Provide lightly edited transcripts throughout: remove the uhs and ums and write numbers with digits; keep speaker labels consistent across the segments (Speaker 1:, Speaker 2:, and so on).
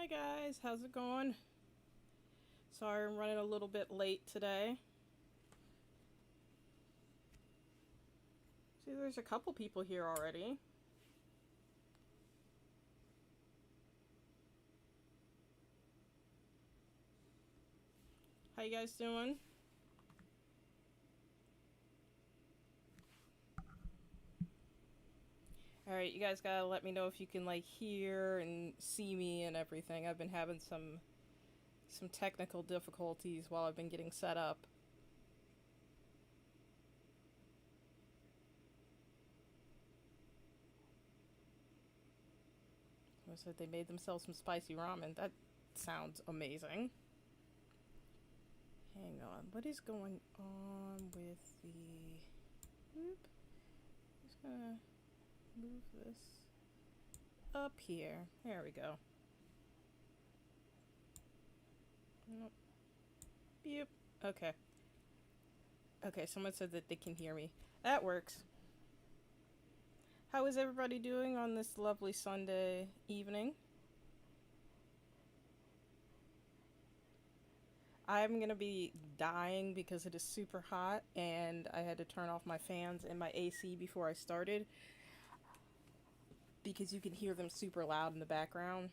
Speaker 1: Hi guys, how's it going? Sorry I'm running a little bit late today. See, there's a couple people here already. How you guys doing? Alright, you guys gotta let me know if you can like hear and see me and everything. I've been having some technical difficulties while I've been getting set up. I said they made themselves some spicy ramen. That sounds amazing. Hang on, what is going on with the... Oop. Just gonna move this up here. There we go. Nope. Yep. Okay. Okay, someone said that they can hear me. That works. How is everybody doing on this lovely Sunday evening? I'm gonna be dying because it is super hot and I had to turn off my fans and my AC before I started because you can hear them super loud in the background.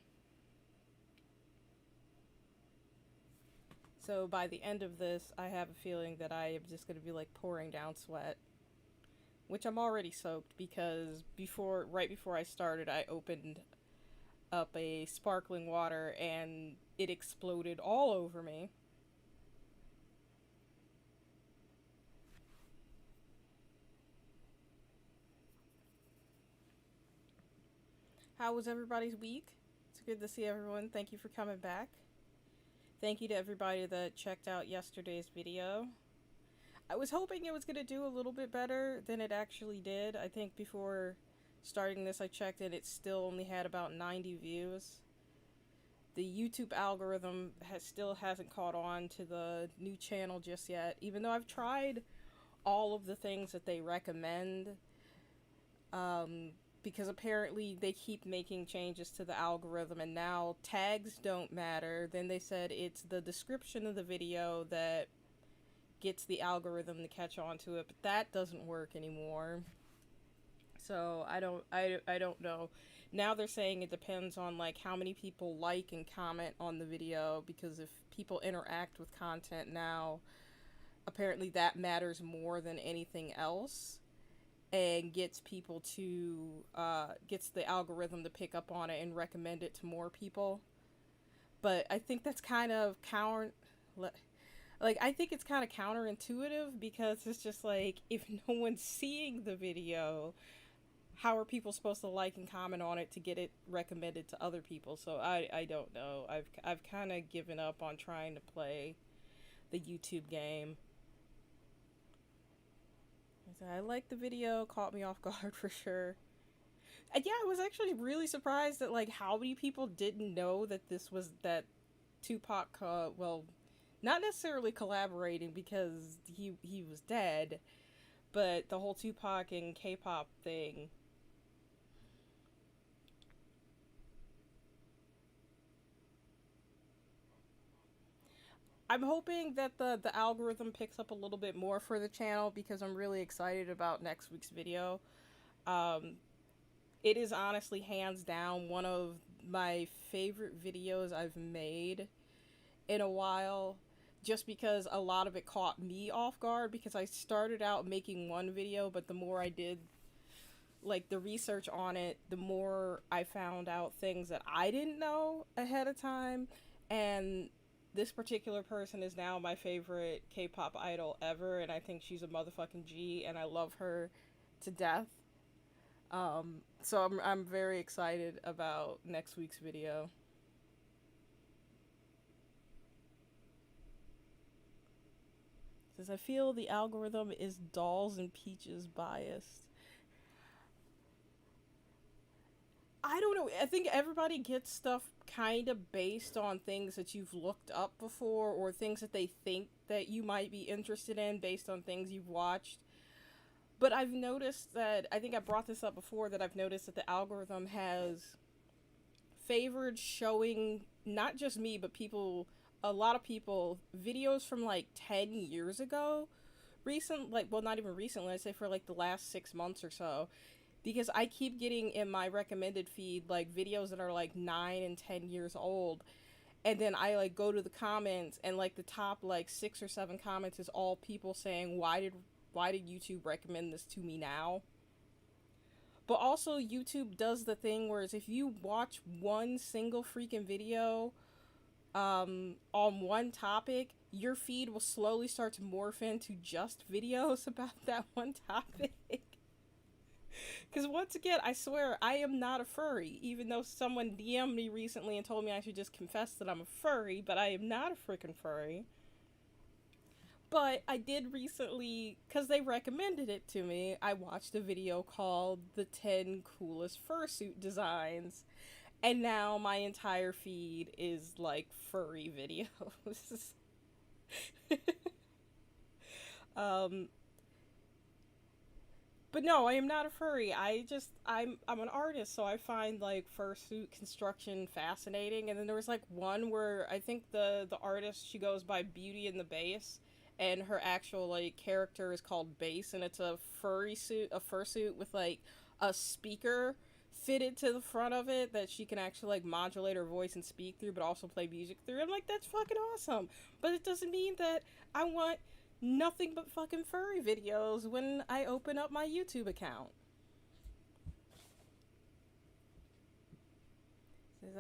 Speaker 1: So by the end of this, I have a feeling that I am just gonna be like pouring down sweat. Which I'm already soaked because right before I started, I opened up a sparkling water and it exploded all over me. How was everybody's week? It's good to see everyone. Thank you for coming back. Thank you to everybody that checked out yesterday's video. I was hoping it was going to do a little bit better than it actually did. I think before starting this I checked it still only had about 90 views. The YouTube algorithm still hasn't caught on to the new channel just yet, even though I've tried all of the things that they recommend. Because apparently they keep making changes to the algorithm and now tags don't matter. Then they said it's the description of the video that gets the algorithm to catch on to it, but that doesn't work anymore. So I don't know. Now they're saying it depends on like how many people like and comment on the video, because if people interact with content now, apparently that matters more than anything else and gets people to gets the algorithm to pick up on it and recommend it to more people. But I think that's kind of I think it's kind of counterintuitive, because it's just like, if no one's seeing the video, how are people supposed to like and comment on it to get it recommended to other people? So I don't know. I've kind of given up on trying to play the YouTube game. I like the video, caught me off guard for sure. And yeah, I was actually really surprised at like how many people didn't know that this was that Tupac. Well, not necessarily collaborating because he was dead, but the whole Tupac and K-pop thing. I'm hoping that the algorithm picks up a little bit more for the channel, because I'm really excited about next week's video. Um, it is honestly hands down one of my favorite videos I've made in a while, just because a lot of it caught me off guard, because I started out making one video, but the more I did like the research on it, the more I found out things that I didn't know ahead of time. And this particular person is now my favorite K-pop idol ever, and I think she's a motherfucking G, and I love her to death. So I'm very excited about next week's video. It says, I feel the algorithm is Dolls and Peaches biased. I don't know. I think everybody gets stuff kind of based on things that you've looked up before, or things that they think that you might be interested in based on things you've watched. But I've noticed that, I think I brought this up before, that I've noticed that the algorithm has favored showing not just me, but people, a lot of people, videos from like 10 years ago. Recent, like, well, not even recently, I'd say for like the last 6 months or so. Because I keep getting in my recommended feed like videos that are like 9 and 10 years old. And then I like go to the comments, and like the top like 6 or 7 comments is all people saying, why did YouTube recommend this to me now? But also YouTube does the thing whereas if you watch one single freaking video on one topic, your feed will slowly start to morph into just videos about that one topic. Because once again, I swear, I am not a furry, even though someone DM'd me recently and told me I should just confess that I'm a furry, but I am not a freaking furry. But I did recently, because they recommended it to me, I watched a video called The 10 Coolest Fursuit Designs. And now my entire feed is like furry videos. um, but no, I am not a furry. I'm an artist, so I find like fursuit construction fascinating. And then there was like one where I think the artist, she goes by Beauty in the Base, and her actual like character is called Bass, and it's a fursuit with like a speaker fitted to the front of it that she can actually like modulate her voice and speak through, but also play music through. I'm like, that's fucking awesome. But it doesn't mean that I want nothing but fucking furry videos when I open up my YouTube account. Since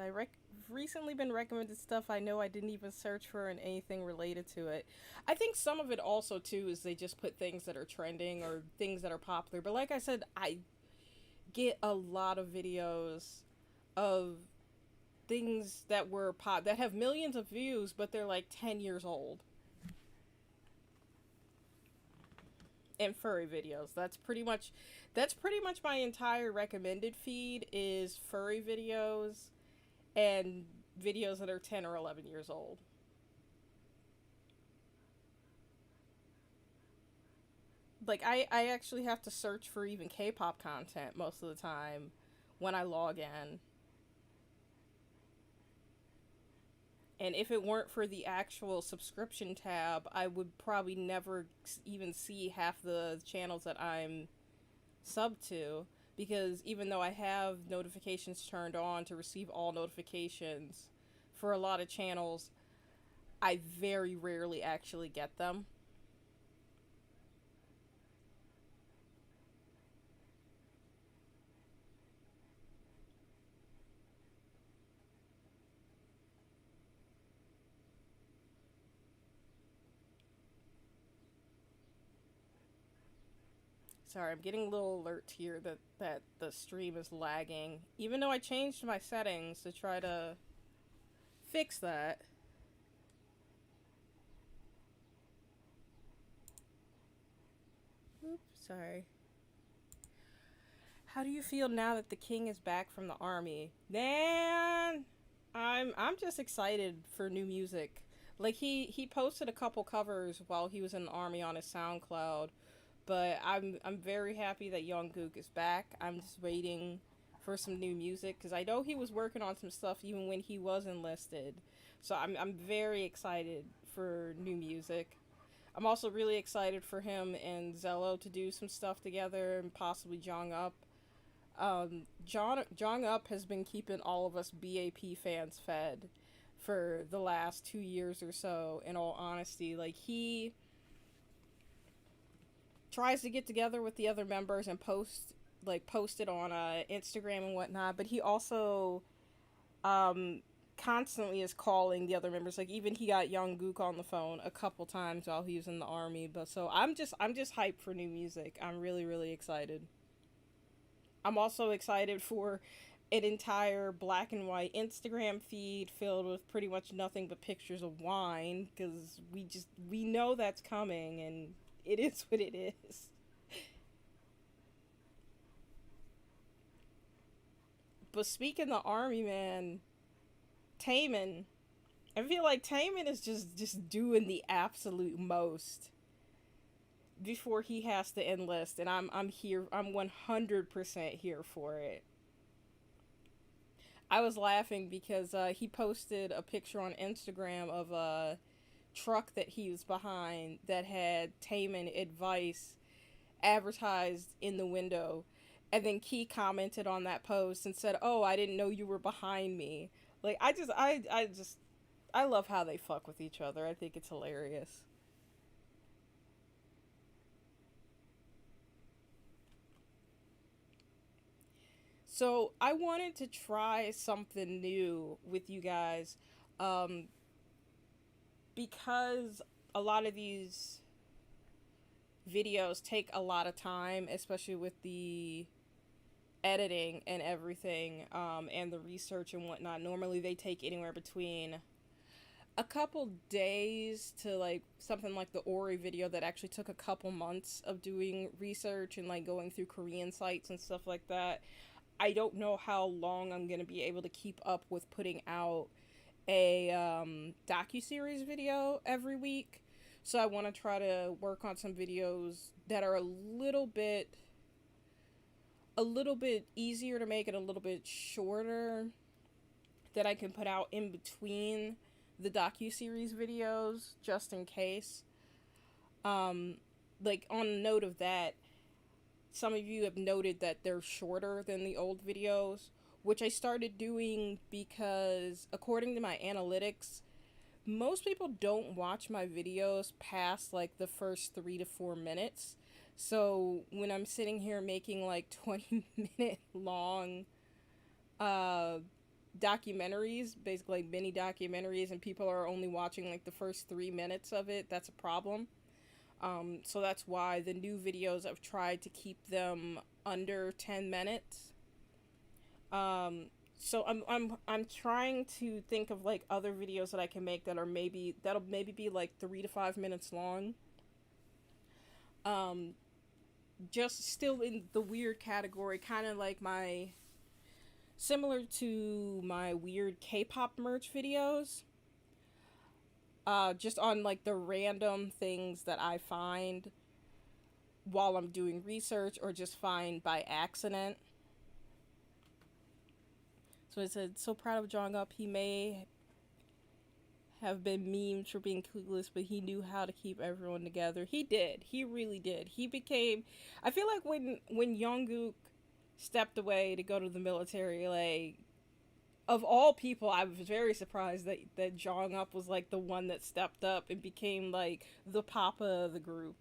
Speaker 1: recently been recommended stuff I know I didn't even search for and anything related to it. I think some of it also too is they just put things that are trending or things that are popular. But like I said, I get a lot of videos of things that have millions of views, but they're like 10 years old. And furry videos. That's pretty much my entire recommended feed is furry videos and videos that are 10 or 11 years old. Like I actually have to search for even K-pop content most of the time when I log in. And if it weren't for the actual subscription tab, I would probably never even see half the channels that I'm sub to. Because even though I have notifications turned on to receive all notifications for a lot of channels, I very rarely actually get them. Sorry, I'm getting a little alert here that the stream is lagging. Even though I changed my settings to try to fix that. Oops, sorry. How do you feel now that the king is back from the army? Man, I'm just excited for new music. Like he posted a couple covers while he was in the army on his SoundCloud, but I'm very happy that Jungkook is back. I'm just waiting for some new music because I know he was working on some stuff even when he was enlisted. So I'm very excited for new music. I'm also really excited for him and Zello to do some stuff together and possibly Jong Up. Jong Up has been keeping all of us BAP fans fed for the last 2 years or so. In all honesty, like he tries to get together with the other members and post it on Instagram and whatnot, but he also um constantly is calling the other members. Like even he got Young on the phone a couple times while he was in the army. But so I'm just hyped for new music. I'm really excited. I'm also excited for an entire black and white Instagram feed filled with pretty much nothing but pictures of wine because we know that's coming and it is what it is. But speaking of the army, man, Taemin, I feel like Taemin is just doing the absolute most before he has to enlist, and I'm here. I'm 100% here for it. I was laughing because he posted a picture on Instagram of a truck that he was behind that had Taemin advice advertised in the window. And then Key commented on that post and said, "Oh, I didn't know you were behind me." Like, I love how they fuck with each other. I think it's hilarious. So I wanted to try something new with you guys, um, because a lot of these videos take a lot of time, especially with the editing and everything, and the research and whatnot. Normally, they take anywhere between a couple days to like something like the Ori video that actually took a couple months of doing research and like going through Korean sites and stuff like that. I don't know how long I'm gonna be able to keep up with putting out a docu series video every week. So I want to try to work on some videos that are a little bit easier to make and a little bit shorter that I can put out in between the docu series videos just in case. Um like on a note of that, some of you have noted that they're shorter than the old videos, which I started doing because according to my analytics, most people don't watch my videos past like the first 3 to 4 minutes. So when I'm sitting here making like 20-minute long uh documentaries, basically like mini documentaries, and people are only watching like the first 3 minutes of it, that's a problem. So that's why the new videos I've tried to keep them under 10 minutes. Um, so I'm trying to think of like other videos that I can make that are that'll maybe be like 3 to 5 minutes long. Um, just still in the weird category, kind of like my similar to my weird K-pop merch videos. Just on like the random things that I find while I'm doing research or just find by accident. So it said, so proud of Jong Up. He may have been memed for being clueless, but he knew how to keep everyone together. He did. He really did. He became. I feel like when Jungkook stepped away to go to the military, like of all people, I was very surprised that Jong Up was like the one that stepped up and became like the papa of the group.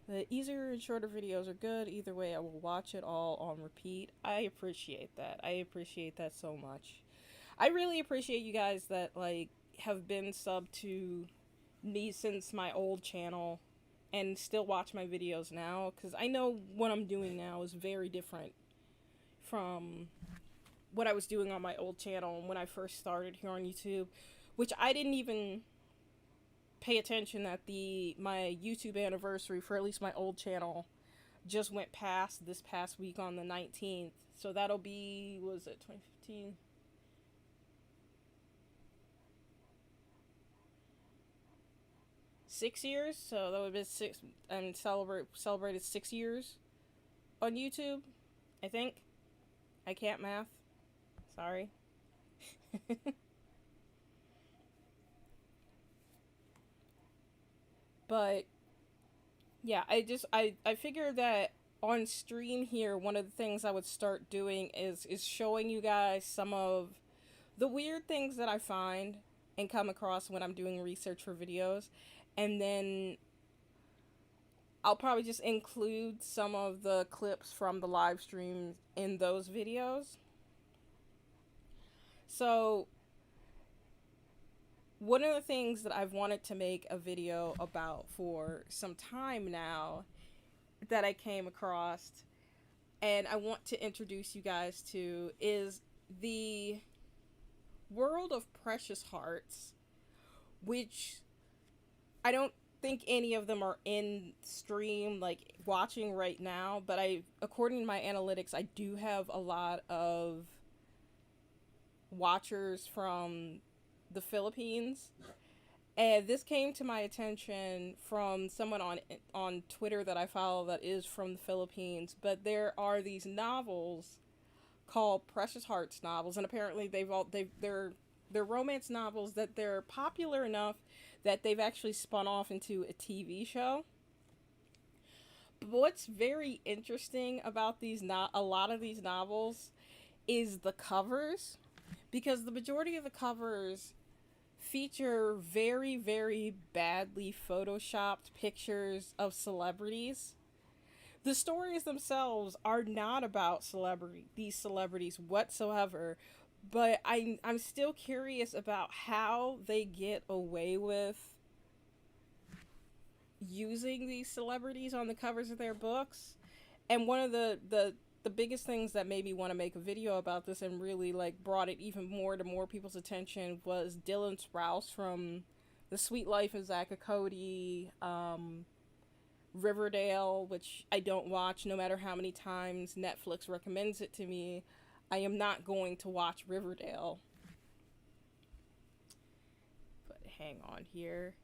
Speaker 1: The easier and shorter videos are good. Either way, I will watch it all on repeat. I appreciate that. I appreciate that so much. I really appreciate you guys that like have been sub to me since my old channel and still watch my videos now, because I know what I'm doing now is very different from what I was doing on my old channel when I first started here on YouTube, which I didn't even pay attention that the my YouTube anniversary for at least my old channel just went past this past week on the 19th. So that'll be, was it 2015? 6 years. So that would be six, and celebrated 6 years on YouTube, I think. I can't math. Sorry. But yeah, I figured that on stream here, one of the things I would start doing is showing you guys some of the weird things that I find and come across when I'm doing research for videos, and then I'll probably just include some of the clips from the live streams in those videos. So one of the things that I've wanted to make a video about for some time now that I came across and I want to introduce you guys to is the world of Precious Hearts, which I don't think any of them are in stream like watching right now, but I according to my analytics, I do have a lot of watchers from the Philippines. And this came to my attention from someone on Twitter that I follow that is from the Philippines, but there are these novels called Precious Hearts novels, and apparently they're romance novels that they're popular enough that they've actually spun off into a TV show. But what's very interesting about a lot of these novels is the covers, because the majority of the covers feature very, very badly photoshopped pictures of celebrities. The stories themselves are not about these celebrities whatsoever, but I'm still curious about how they get away with using these celebrities on the covers of their books. And one of the biggest things that made me want to make a video about this and really like brought it even more to more people's attention was Dylan Sprouse from The Sweet Life of Zack and Cody, Riverdale, which I don't watch no matter how many times Netflix recommends it to me. I am not going to watch Riverdale. But hang on here.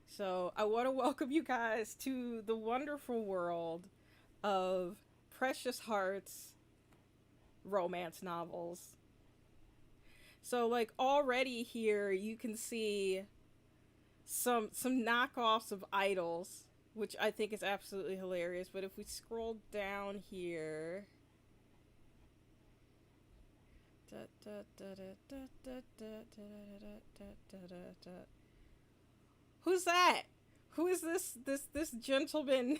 Speaker 1: So I want to welcome you guys to the wonderful world of Precious Hearts romance novels. So like already here you can see some knockoffs of idols, which I think is absolutely hilarious. But if we scroll down here, who's that? Who is this gentleman?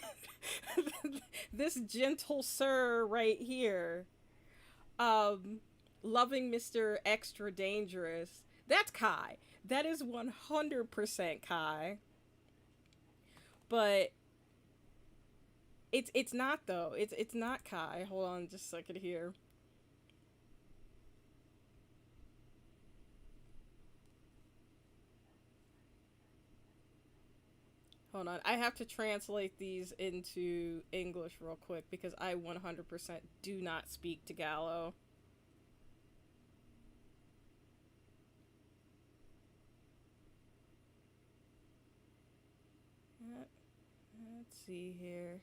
Speaker 1: This gentle sir right here. Loving Mr. Extra Dangerous. That's Kai. That is 100% Kai. But it's not though. It's not Kai. Hold on just a second here. Hold on. I have to translate these into English real quick because I 100% do not speak Tagalog. Let's see here.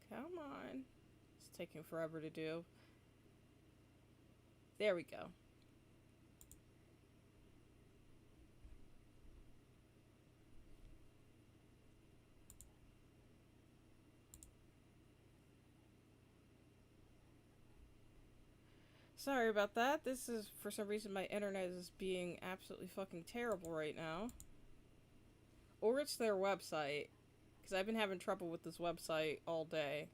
Speaker 1: Come on. It's taking forever to do. There we go. Sorry about that. This is, for some reason, my internet is being absolutely fucking terrible right now. Or it's their website. Because I've been having trouble with this website all day.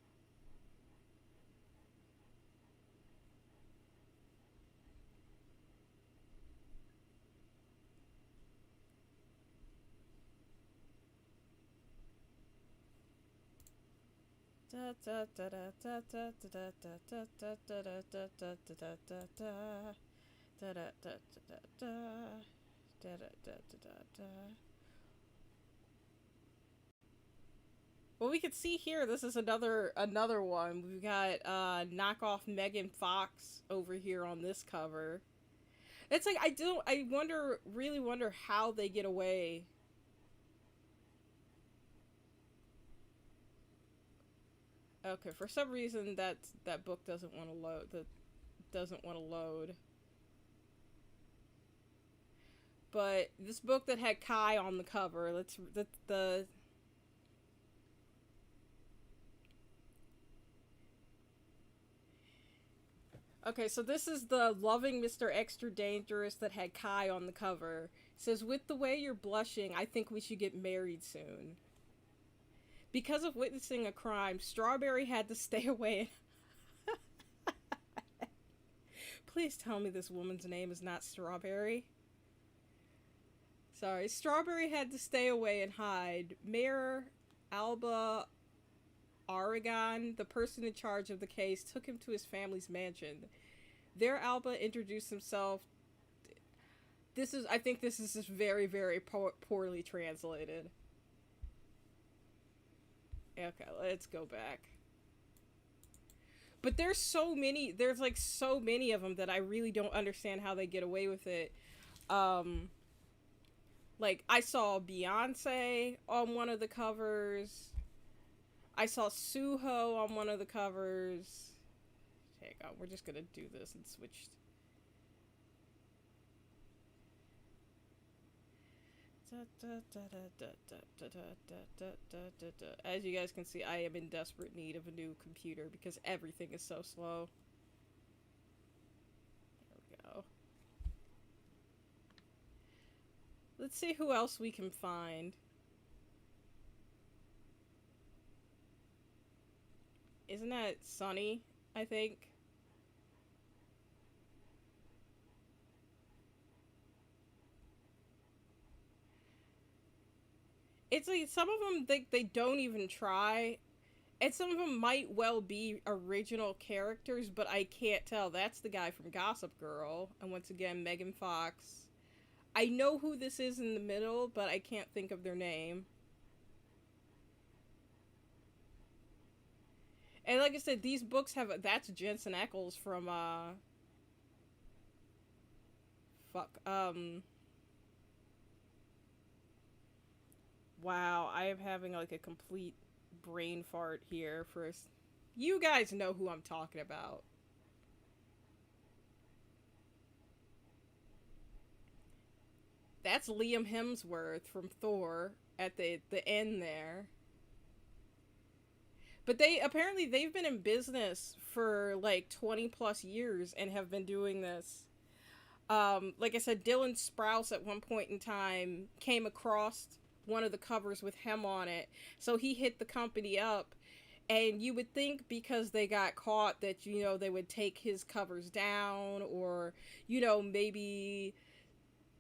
Speaker 1: Well, we can see here, this is another one. We've got knockoff Megan Fox over here on this cover. It's like, I really wonder how they get away. Okay, for some reason that book doesn't want to load. That doesn't want to load. But this book that had Kai on the cover, the Okay, so this is the Loving Mr. Extra Dangerous that had Kai on the cover. It says, with the way you're blushing, I think we should get married soon. Because of witnessing a crime, Strawberry had to stay away. Please tell me this woman's name is not Strawberry. Sorry. Strawberry had to stay away and hide. Mayor Alba Aragon, the person in charge of the case, took him to his family's mansion. There, Alba introduced himself. I think this is just very, very poorly translated. Okay, let's go back. But there's like so many of them that I really don't understand how they get away with it. Um, like I saw Beyonce on one of the covers. I saw Suho on one of the covers. Hang on, we're just gonna do this and switch. As you guys can see, I am in desperate need of a new computer because everything is so slow. There we go. Let's see who else we can find. Isn't that Sunny, I think? It's like some of them they don't even try. And some of them might well be original characters, but I can't tell. That's the guy from Gossip Girl. And once again, Megan Fox. I know who this is in the middle, but I can't think of their name. And like I said, these books have... That's Jensen Ackles from, fuck, wow, I am having, like, a complete brain fart here for a... You guys know who I'm talking about. That's Liam Hemsworth from Thor at the end there. But they've been in business for like 20 plus years and have been doing this. Like I said, Dylan Sprouse at one point in time came across one of the covers with him on it. So he hit the company up, and you would think because they got caught that, you know, they would take his covers down or, you know, maybe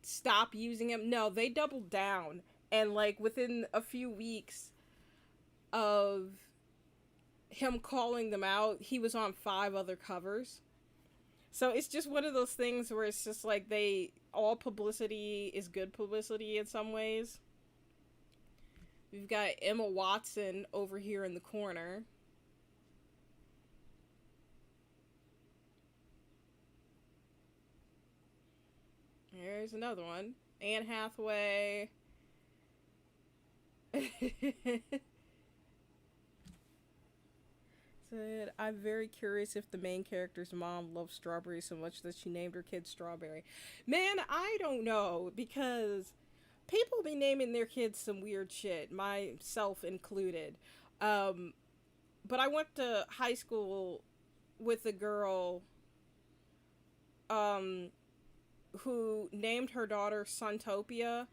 Speaker 1: stop using him. No, they doubled down. And like within a few weeks of him calling them out, he was on 5 other covers. So it's just one of those things where it's just like all publicity is good publicity in some ways. We've got Emma Watson over here in the corner. There's another one. Anne Hathaway. Said, I'm very curious if the main character's mom loves strawberries so much that she named her kid Strawberry. Man, I don't know, because people be naming their kids some weird shit, myself included. But I went to high school with a girl who named her daughter Suntopia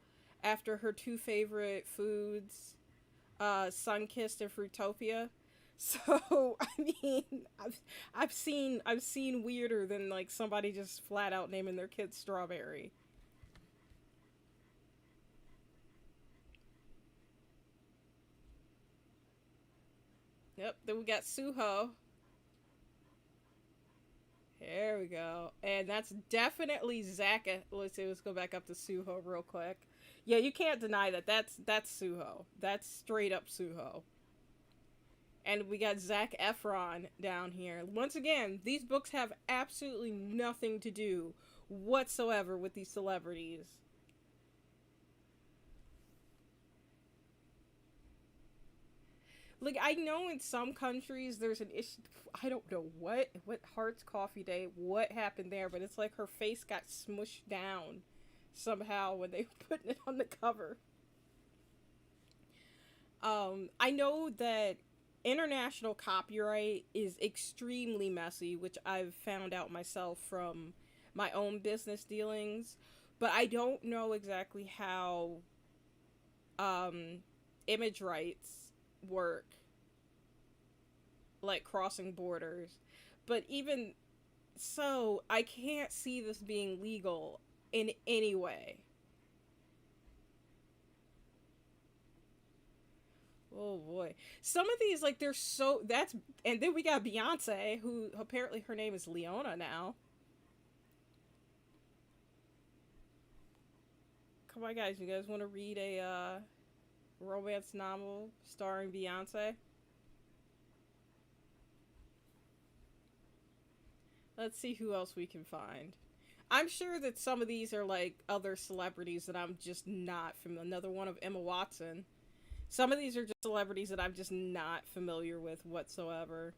Speaker 1: after her 2 favorite foods, Sunkissed and Fruitopia. So I mean, I've seen weirder than like somebody just flat out naming their kid Strawberry. Yep. Then we got Suho. There we go. And that's definitely Zach. Let's see. Let's go back up to Suho real quick. Yeah, you can't deny that. That's Suho. That's straight up Suho. And we got Zac Efron down here. Once again, these books have absolutely nothing to do whatsoever with these celebrities. Like, I know in some countries there's an issue. I don't know what Heart's Coffee Day, what happened there, but it's like her face got smushed down somehow when they were putting it on the cover. I know that international copyright is extremely messy, which I've found out myself from my own business dealings, but I don't know exactly how image rights work, like crossing borders. But even so, I can't see this being legal in any way. Oh boy. Some of these, like, they're so. That's. And then we got Beyonce, who apparently her name is Leona now. Come on, guys. You guys want to read a romance novel starring Beyonce? Let's see who else we can find. I'm sure that some of these are like other celebrities that I'm just not familiar. Another one of Emma Watson. Some of these are just celebrities that I'm just not familiar with whatsoever.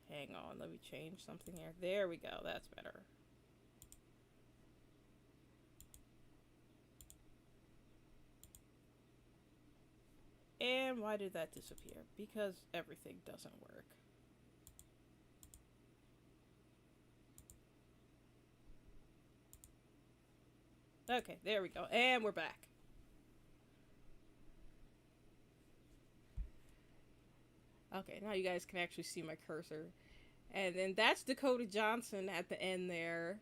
Speaker 1: Hang on, let me change something here. There we go. That's better. And why did that disappear? Because everything doesn't work. Okay, there we go. And we're back. Okay, now you guys can actually see my cursor. And then that's Dakota Johnson at the end there.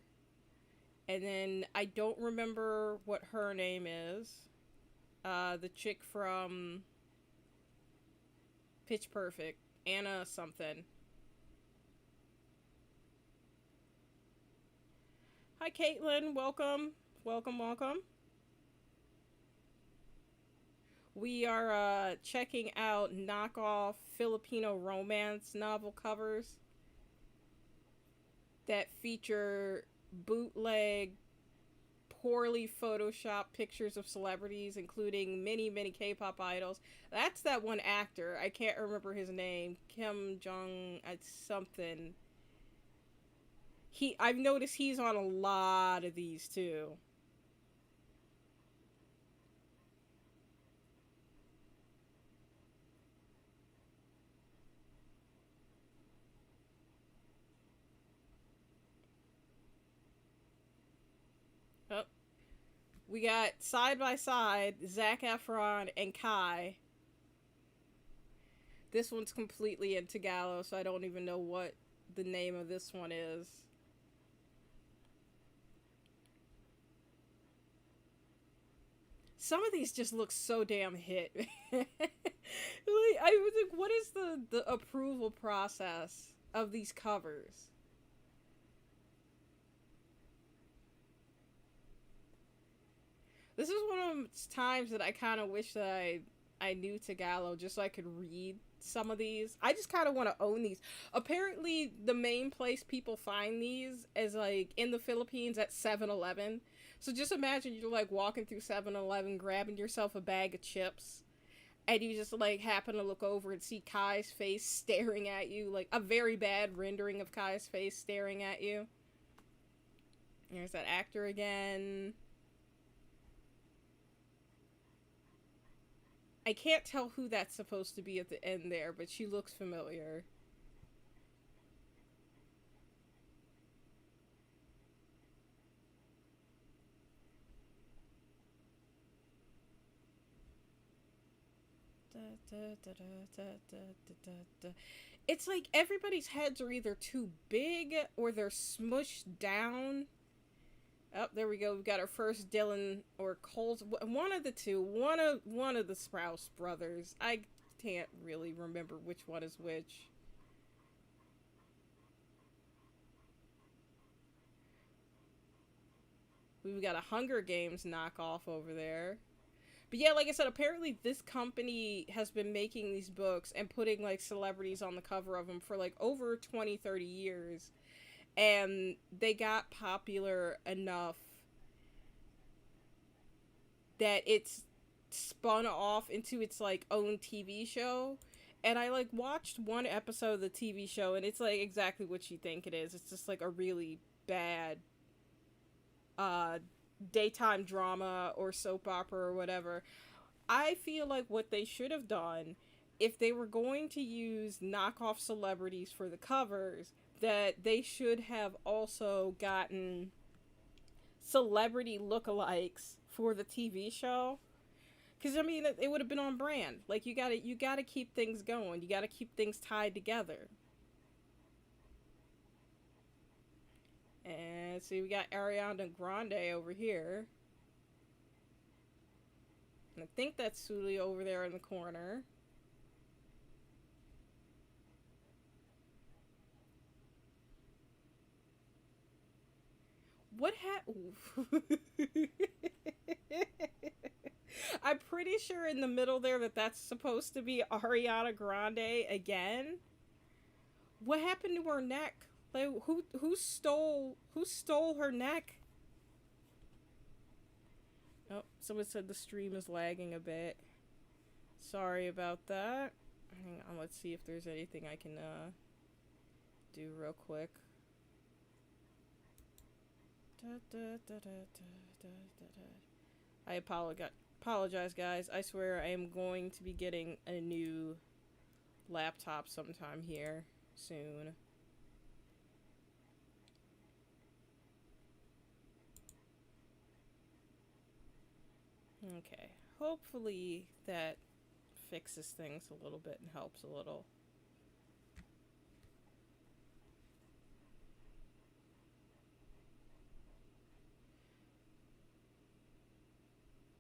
Speaker 1: And then I don't remember what her name is. The chick from Pitch Perfect. Anna something. Hi, Caitlin. Welcome. Welcome, welcome. We are checking out knockoff Filipino romance novel covers that feature bootleg, poorly photoshopped pictures of celebrities, including many, many K-pop idols. That's that one actor. I can't remember his name. Kim Jong something. I've noticed he's on a lot of these too. Oh, we got side by side Zac Efron and Kai. This one's completely in Tagalog, so I don't even know what the name of this one is. Some of these just look so damn hit. I was like, what is the approval process of these covers? This is one of those times that I kind of wish that I knew Tagalog just so I could read some of these. I just kind of want to own these. Apparently, the main place people find these is like in the Philippines at 7-Eleven. So just imagine you're like walking through 7-Eleven, grabbing yourself a bag of chips, and you just like happen to look over and see Kai's face staring at you, like a very bad rendering of Kai's face staring at you. There's that actor again. I can't tell who that's supposed to be at the end there, but she looks familiar. It's like everybody's heads are either too big or they're smushed down. Oh, there we go. We've got our first Dylan or Cole's. One of the two. One of the Sprouse brothers. I can't really remember which one is which. We've got a Hunger Games knockoff over there. But yeah, like I said, apparently this company has been making these books and putting like celebrities on the cover of them for like over 20, 30 years. And they got popular enough that it's spun off into its like own TV show. And I like watched one episode of the TV show and it's like exactly what you think it is. It's just like a really bad uh daytime drama or soap opera or whatever. I feel like what they should have done if they were going to use knockoff celebrities for the covers, that they should have also gotten celebrity lookalikes for the TV show. Because I mean, it would have been on brand. Like you gotta keep things going. You gotta keep things tied together. And see, we got Ariana Grande over here. And I think that's Sully over there in the corner. What happened? I I'm pretty sure in the middle there that that's supposed to be Ariana Grande again. What happened to her neck? Like who stole her neck? Oh, someone said the stream is lagging a bit. Sorry about that. Hang on, let's see if there's anything I can do real quick. I apologize, guys. I swear I am going to be getting a new laptop sometime here soon. Okay. Hopefully that fixes things a little bit and helps a little.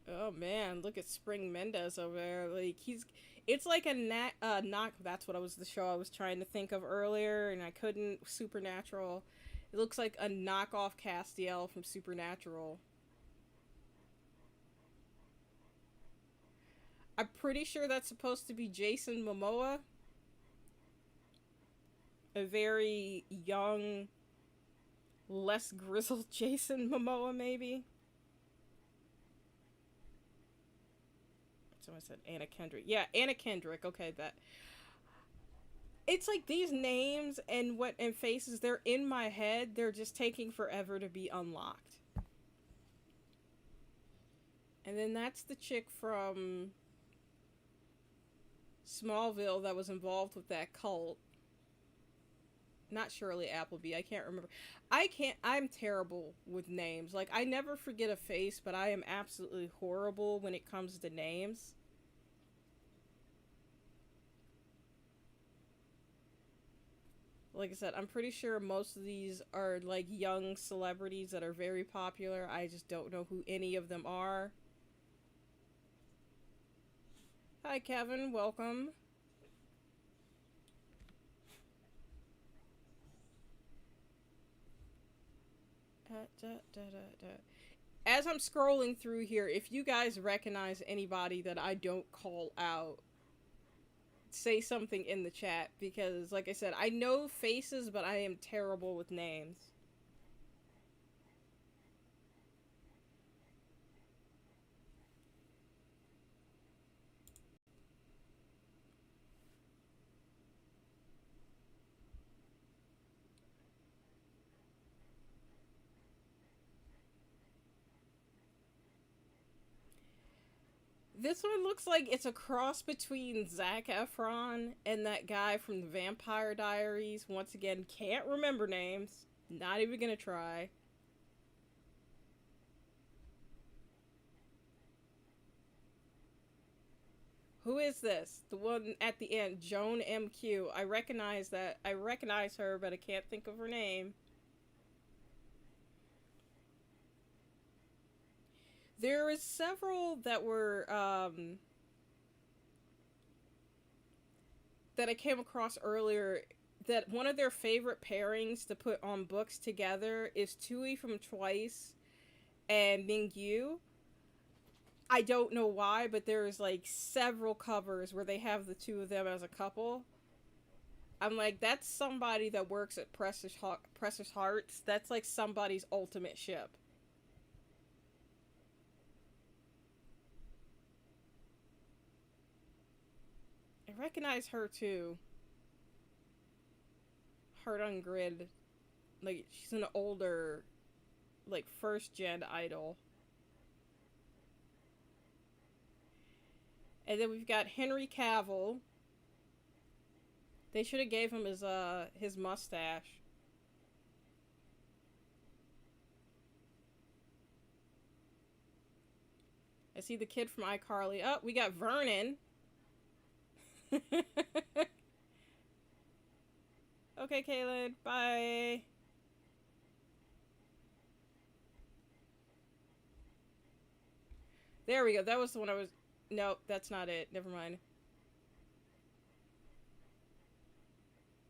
Speaker 1: Oh man, look at Spring Mendez over there. Like it's like a knock. That's what the show I was trying to think of earlier, and I couldn't. Supernatural. It looks like a knockoff Castiel from Supernatural. I'm pretty sure that's supposed to be Jason Momoa. A very young, less grizzled Jason Momoa, maybe. Someone said Anna Kendrick. Yeah, Anna Kendrick. Okay, that. It's like these names and faces, they're in my head. They're just taking forever to be unlocked. And then that's the chick from Smallville that was involved with that cult. Not Shirley Appleby. I can't remember. I'm terrible with names. Like, I never forget a face, but I am absolutely horrible when it comes to names. Like I said, I'm pretty sure most of these are like young celebrities that are very popular. I just don't know who any of them are. Hi, Kevin. Welcome. As I'm scrolling through here, if you guys recognize anybody that I don't call out, say something in the chat, because like I said, I know faces, but I am terrible with names. This one looks like it's a cross between Zac Efron and that guy from the Vampire Diaries. Once again, can't remember names. Not even gonna try. Who is this? The one at the end, Joan MQ. I recognize that. I recognize her, but I can't think of her name. There is several that were, that I came across earlier, that one of their favorite pairings to put on books together is Tui from Twice and Mingyu. I don't know why, but there's like several covers where they have the two of them as a couple. I'm like, that's somebody that works at Precious Hearts. That's like somebody's ultimate ship. I recognize her too. Heart on Grid. Like, she's an older, like, first gen idol. And then we've got Henry Cavill. They should have gave him his mustache. I see the kid from iCarly. Oh, we got Vernon. Okay, Kaylin. Bye. There we go. That was the one I was... Nope, that's not it. Never mind.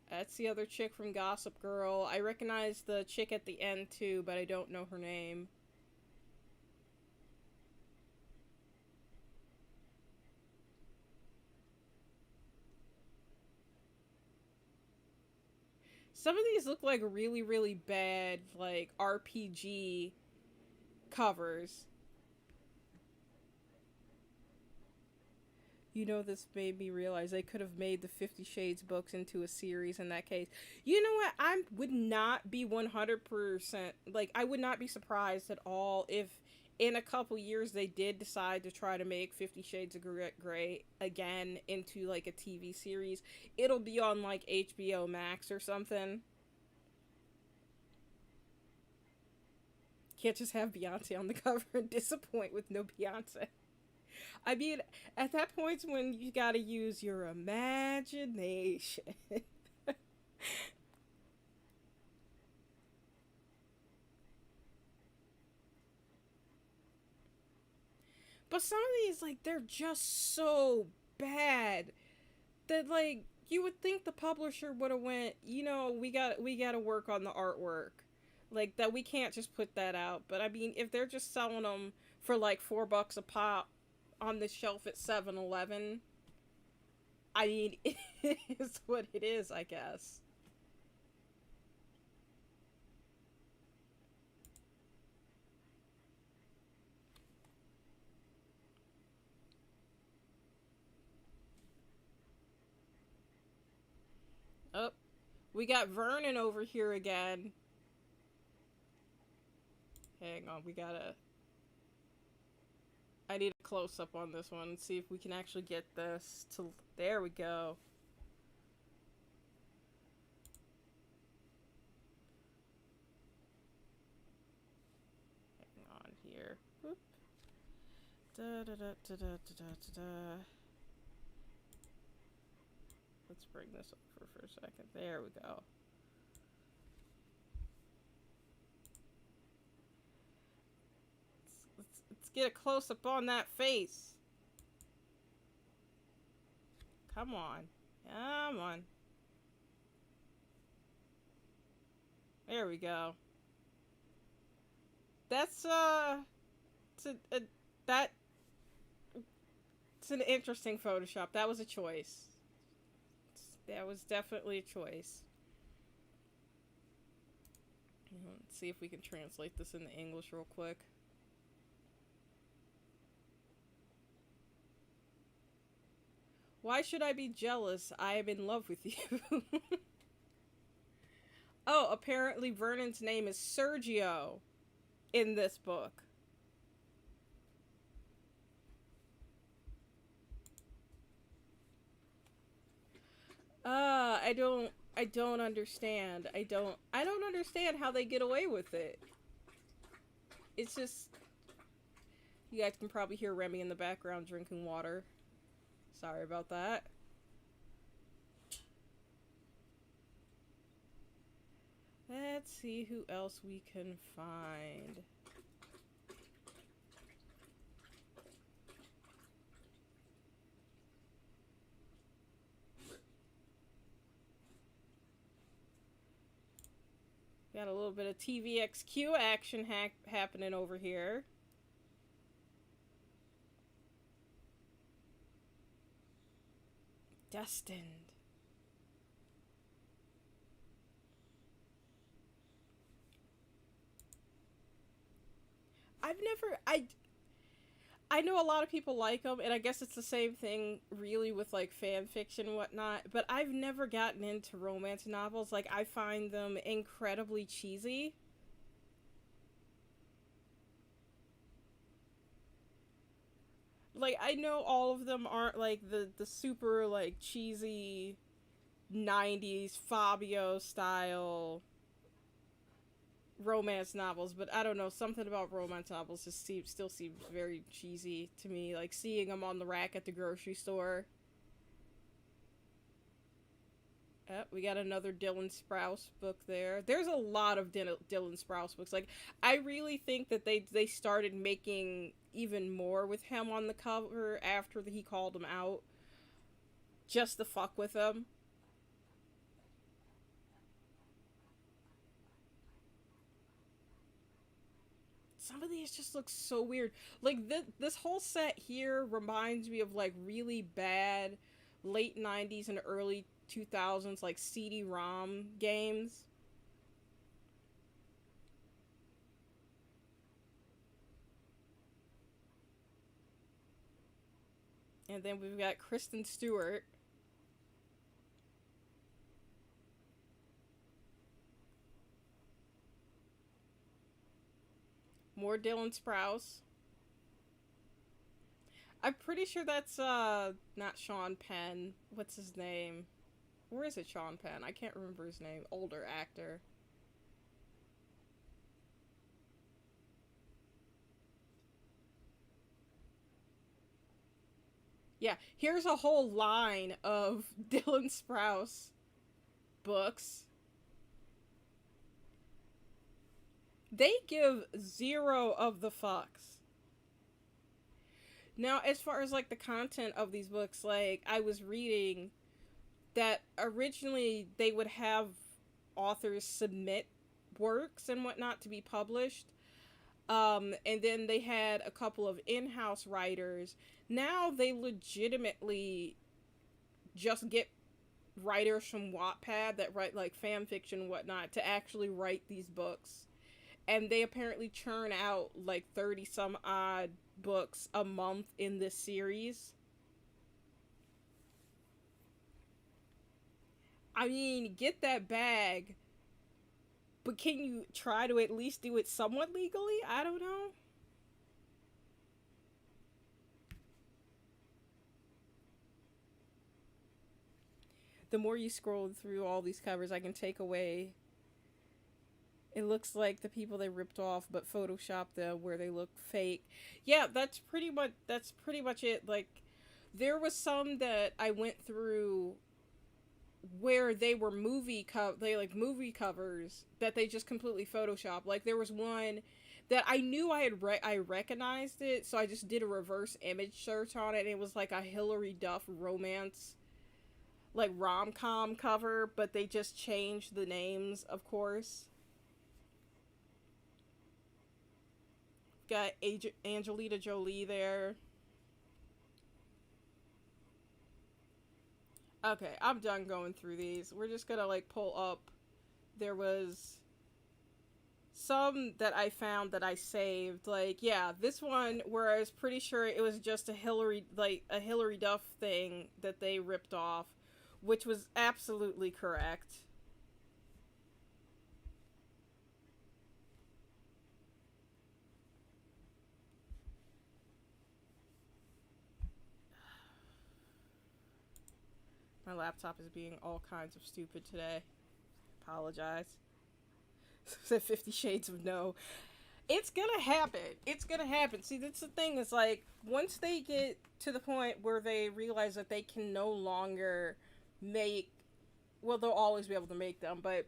Speaker 1: That's the other chick from Gossip Girl. I recognize the chick at the end too, but I don't know her name. Some of these look like really, really bad, like, RPG covers. You know, this made me realize they could have made the 50 Shades books into a series in that case. You know what? I would not be 100%, like, I would not be surprised at all if in a couple years they did decide to try to make 50 Shades of Grey again into, like, a TV series. It'll be on, like, HBO Max or something. Can't just have Beyonce on the cover and disappoint with no Beyonce. I mean, at that point when you gotta use your imagination. But some of these, like, they're just so bad that, like, you would think the publisher would have went, you know, we gotta work on the artwork, like that. We can't just put that out. But I mean, if they're just selling them for like $4 a pop on the shelf at 7-Eleven, I mean, it is what it is, I guess. Oh, we got Vernon over here again. Hang on, we gotta. I need a close up on this one and see if we can actually get this to. There we go. Hang on here. Whoop. Da da da da da da da da. Let's bring this over for a second. There we go. Let's get a close up on that face. Come on. Come on. There we go. That's it's that it's an interesting Photoshop. That was a choice. That was definitely a choice. Let's see if we can translate this into English real quick. Why should I be jealous? I am in love with you. Oh, apparently Vernon's name is Sergio in this book. I don't understand. I don't understand how they get away with it. It's just, you guys can probably hear Remy in the background drinking water. Sorry about that. Let's see who else we can find. Got a little bit of TVXQ action happening over here. Destined. I know a lot of people like them, and I guess it's the same thing really with like fan fiction and whatnot, but I've never gotten into romance novels. Like, I find them incredibly cheesy. Like, I know all of them aren't like the super like cheesy 90s Fabio style romance novels, but I don't know, something about romance novels just still seems very cheesy to me. Like, seeing them on the rack at the grocery store. We got another Dylan Sprouse book there. There's a lot of Dylan Sprouse books. Like, I really think that they started making even more with him on the cover after he called him out, just to fuck with him. Some of these just look so weird. Like, this whole set here reminds me of like really bad late 90s and early 2000s like CD-ROM games. And then we've got Kristen Stewart. More Dylan Sprouse. I'm pretty sure that's not Sean Penn. What's his name? Where is it, Sean Penn? I can't remember his name. Older actor. Yeah, here's a whole line of Dylan Sprouse books. They give zero of the fucks. Now, as far as like the content of these books, like I was reading that originally they would have authors submit works and whatnot to be published. And then they had a couple of in-house writers. Now they legitimately just get writers from Wattpad that write like fan fiction and whatnot to actually write these books. And they apparently churn out like 30 some odd books a month in this series. I mean, get that bag, but can you try to at least do it somewhat legally? I don't know. The more you scroll through all these covers, I can take away. It looks like the people they ripped off, but photoshopped them where they look fake. Yeah, that's pretty much it. Like, there was some that I went through where they were movie covers that they just completely photoshopped. Like there was one that I knew I recognized it, so I just did a reverse image search on it, and it was like a Hillary Duff romance, like rom-com cover, but they just changed the names, of course. Got Angelina Jolie there. Okay, I'm done going through these. We're just gonna like pull up. There was some that I found that I saved. Like, yeah, this one where I was pretty sure it was just a Hillary Duff thing that they ripped off, which was absolutely correct. My laptop is being all kinds of stupid today. Apologize. Said 50 Shades of No. It's gonna happen. It's gonna happen. See, that's the thing. Is like once they get to the point where they realize that they can no longer make, well, they'll always be able to make them, but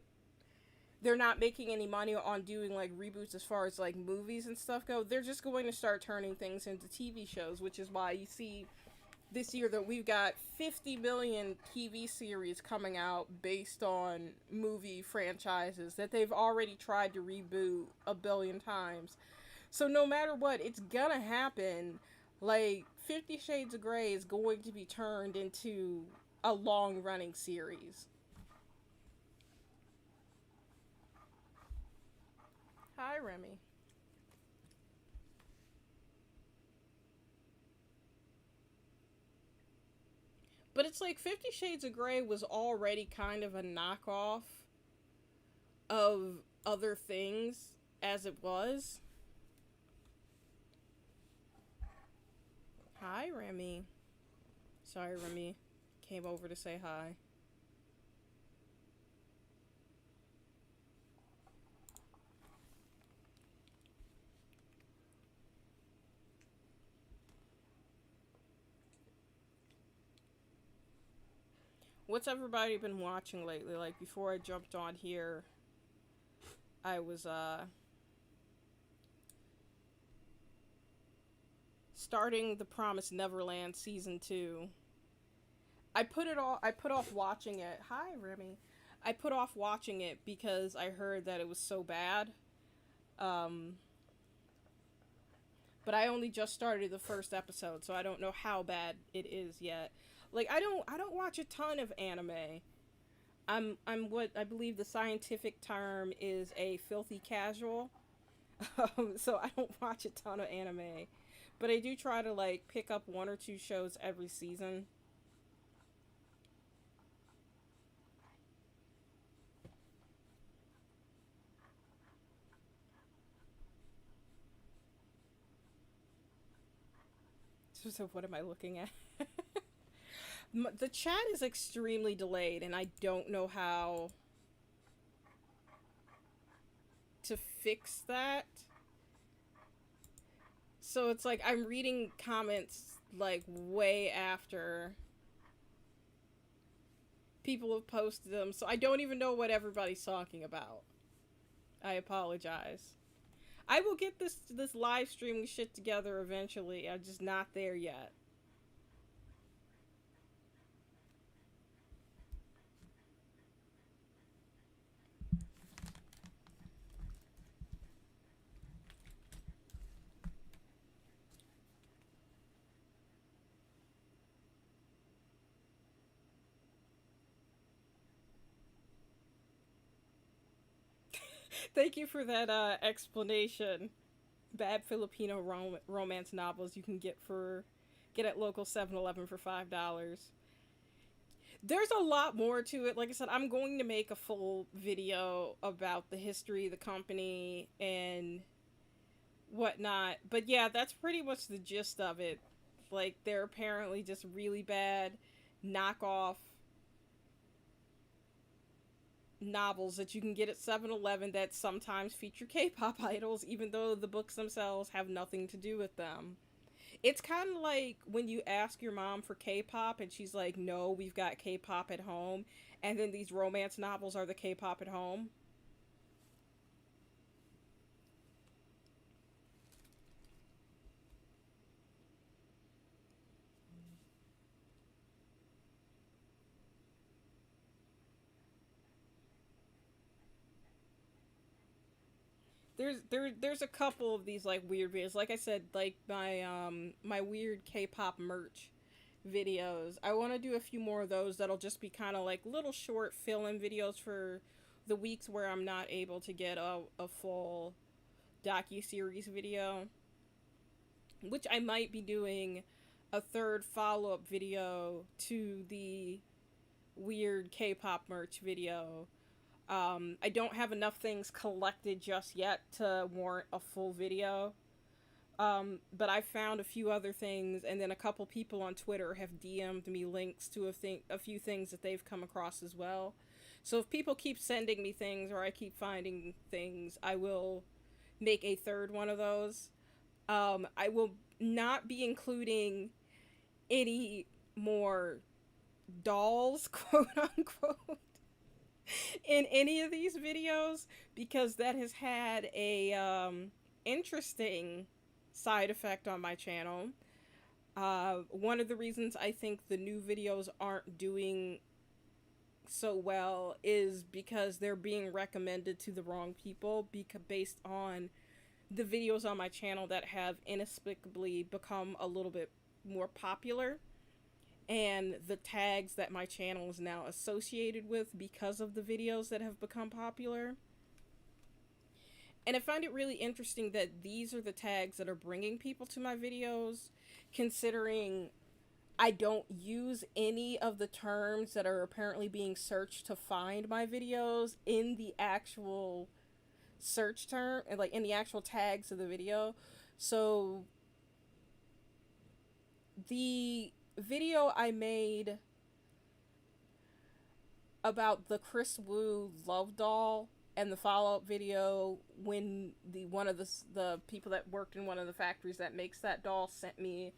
Speaker 1: they're not making any money on doing like reboots as far as like movies and stuff go. They're just going to start turning things into TV shows, which is why you see this year that we've got 50 million TV series coming out based on movie franchises that they've already tried to reboot a billion times. So no matter what, it's gonna happen. Like 50 Shades of Grey is going to be turned into a long running series. Hi, Remy. But it's like 50 Shades of Grey was already kind of a knockoff of other things as it was. Hi, Remy. Sorry, Remy. Came over to say hi. What's everybody been watching lately? Like, before I jumped on here, I was, starting The Promised Neverland Season 2. I put off watching it. Hi, Remy. I put off watching it because I heard that it was so bad. Um, but I only just started the first episode, so I don't know how bad it is yet. Like I don't watch a ton of anime. I'm what I believe the scientific term is a filthy casual. So I don't watch a ton of anime, but I do try to like pick up one or two shows every season. So what am I looking at? The chat is extremely delayed, and I don't know how to fix that. So it's like I'm reading comments like way after people have posted them, so I don't even know what everybody's talking about. I apologize. I will get this live streaming shit together eventually. I'm just not there yet. Thank you for that explanation. Bad Filipino romance novels you can get at local 7-Eleven for $5. There's a lot more to it. Like I said, I'm going to make a full video about the history of the company and whatnot. But yeah, that's pretty much the gist of it. Like, they're apparently just really bad knockoff novels that you can get at 7-Eleven that sometimes feature K-pop idols, even though the books themselves have nothing to do with them. It's kind of like when you ask your mom for K-pop and she's like, "No, we've got K-pop at home," and then these romance novels are the K-pop at home. There's a couple of these like weird videos. Like I said, like my weird K-pop merch videos. I want to do a few more of those that'll just be kind of like little short fill-in videos for the weeks where I'm not able to get a full docu-series video, which I might be doing a third follow-up video to the weird K-pop merch video. I don't have enough things collected just yet to warrant a full video. But I found a few other things, and then a couple people on Twitter have DM'd me links to a few things that they've come across as well. So if people keep sending me things or I keep finding things, I will make a third one of those. I will not be including any more dolls, quote unquote, in any of these videos because that has had a interesting side effect on my channel. One of the reasons I think the new videos aren't doing so well is because they're being recommended to the wrong people based on the videos on my channel that have inexplicably become a little bit more popular and the tags that my channel is now associated with because of the videos that have become popular. And I find it really interesting that these are the tags that are bringing people to my videos, considering I don't use any of the terms that are apparently being searched to find my videos in the actual search term, and like in the actual tags of the video. So the video I made about the Chris Wu love doll and the follow-up video when the one of the people that worked in one of the factories that makes that doll sent me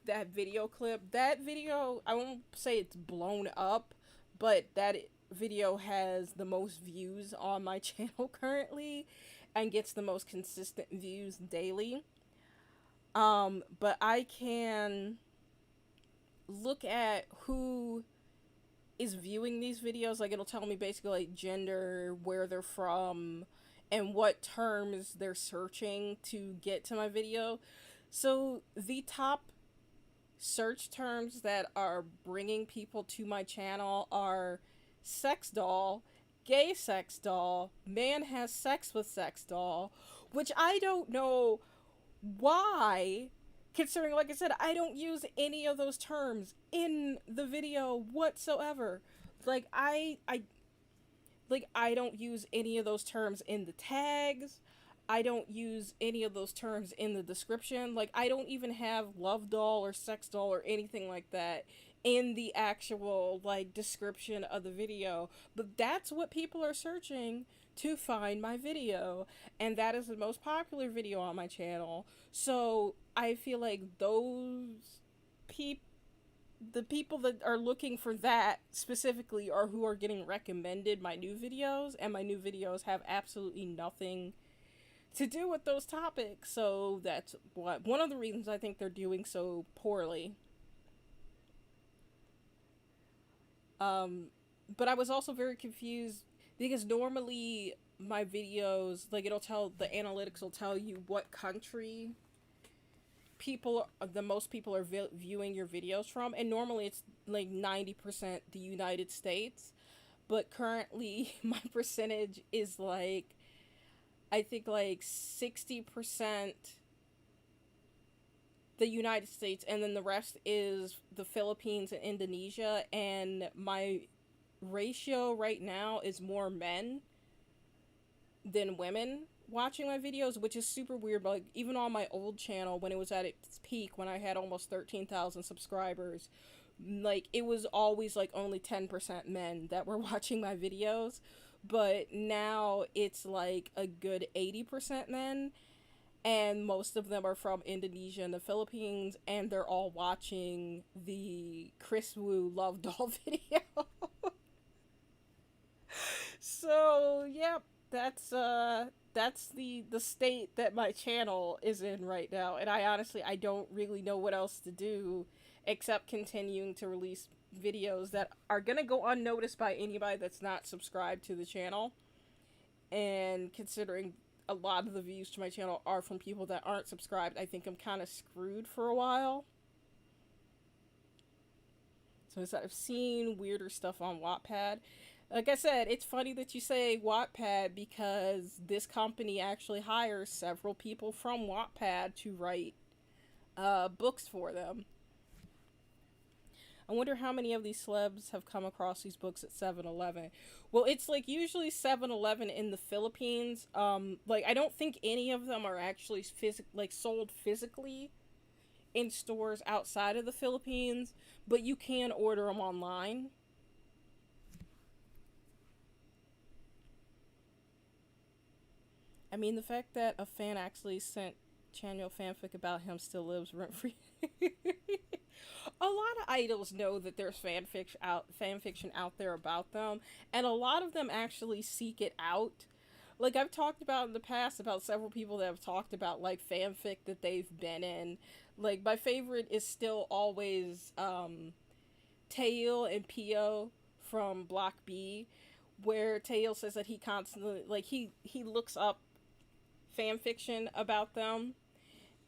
Speaker 1: that video clip. That video, I won't say it's blown up, but that video has the most views on my channel currently and gets the most consistent views daily. But I can look at who is viewing these videos. Like, it'll tell me basically like gender, where they're from, and what terms they're searching to get to my video. So the top search terms that are bringing people to my channel are sex doll, gay sex doll, man has sex with sex doll, which I don't know why, considering, like I said, I don't use any of those terms in the video whatsoever. Like I don't use any of those terms in the tags. I don't use any of those terms in the description. Like I don't even have love doll or sex doll or anything like that in the actual like description of the video. But that's what people are searching to find my video, and that is the most popular video on my channel. So I feel like those people, the people that are looking for that specifically are who are getting recommended my new videos, and my new videos have absolutely nothing to do with those topics. So that's what one of the reasons I think they're doing so poorly. But I was also very confused because normally my videos, like it'll tell, the analytics will tell you what country the most people are viewing your videos from, and normally it's like 90% the United States, but currently my percentage is like, I think like 60% the United States, and then the rest is the Philippines and Indonesia, and my ratio right now is more men than women watching my videos, which is super weird. But like, even on my old channel, when it was at its peak, when I had almost 13,000 subscribers, like it was always like only 10% men that were watching my videos, but now it's like a good 80% men, and most of them are from Indonesia and the Philippines, and they're all watching the Chris Wu Love Doll video. So, yep, that's the state that my channel is in right now, and I honestly, I don't really know what else to do except continuing to release videos that are going to go unnoticed by anybody that's not subscribed to the channel. And considering a lot of the views to my channel are from people that aren't subscribed, I think I'm kind of screwed for a while. So instead of seeing weirder stuff on Wattpad, like I said, it's funny that you say Wattpad because this company actually hires several people from Wattpad to write books for them. I wonder how many of these celebs have come across these books at 7-Eleven. Well, it's like usually 7-Eleven in the Philippines. Like I don't think any of them are actually sold physically in stores outside of the Philippines, but you can order them online. I mean, the fact that a fan actually sent Chanyeol fanfic about him still lives rent free. A lot of idols know that there's fan fiction out there about them, and a lot of them actually seek it out. Like I've talked about in the past about several people that have talked about like fanfic that they've been in. Like my favorite is still always Taeil and Pio from Block B, where Taeil says that he constantly like he looks up fan fiction about them,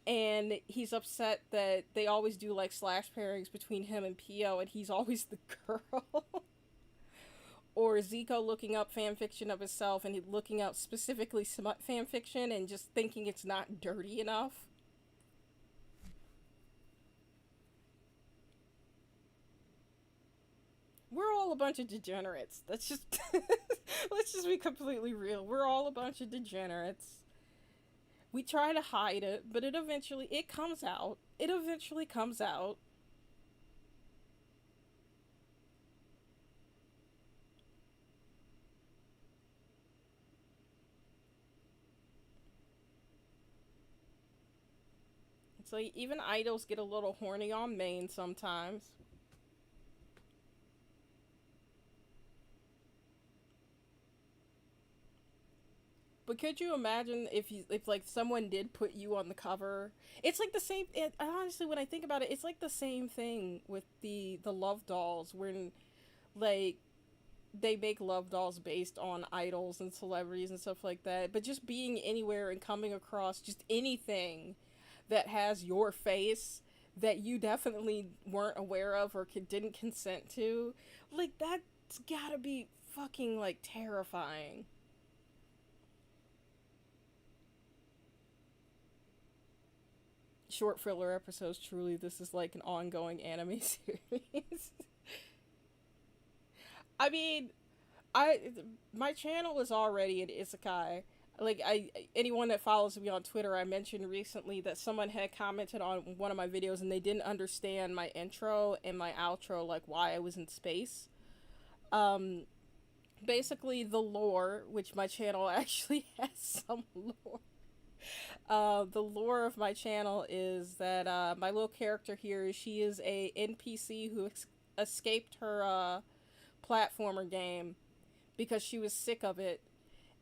Speaker 1: and he's upset that they always do like slash pairings between him and Pio, and he's always the girl. Or Zico looking up fan fiction of himself and looking up specifically smut fan fiction and just thinking it's not dirty enough. We're all a bunch of degenerates. That's just let's just be completely real. We're all a bunch of degenerates. We try to hide it, but it comes out. It eventually comes out. It's like even idols get a little horny on main sometimes. But could you imagine if like someone did put you on the cover? It's like the same. Honestly, when I think about it, it's like the same thing with the love dolls, when like they make love dolls based on idols and celebrities and stuff like that. But just being anywhere and coming across just anything that has your face that you definitely weren't aware of or didn't consent to. Like, that's gotta be fucking, like, terrifying. Short filler episodes, truly, this is like an ongoing anime series. I mean, I my channel is already an isekai. Like, I anyone that follows me on Twitter, I mentioned recently that someone had commented on one of my videos and they didn't understand my intro and my outro, like why I was in space. Um, Basically the lore, which my channel actually has some lore. The lore of my channel is that my little character here, she is a NPC who escaped her platformer game because she was sick of it,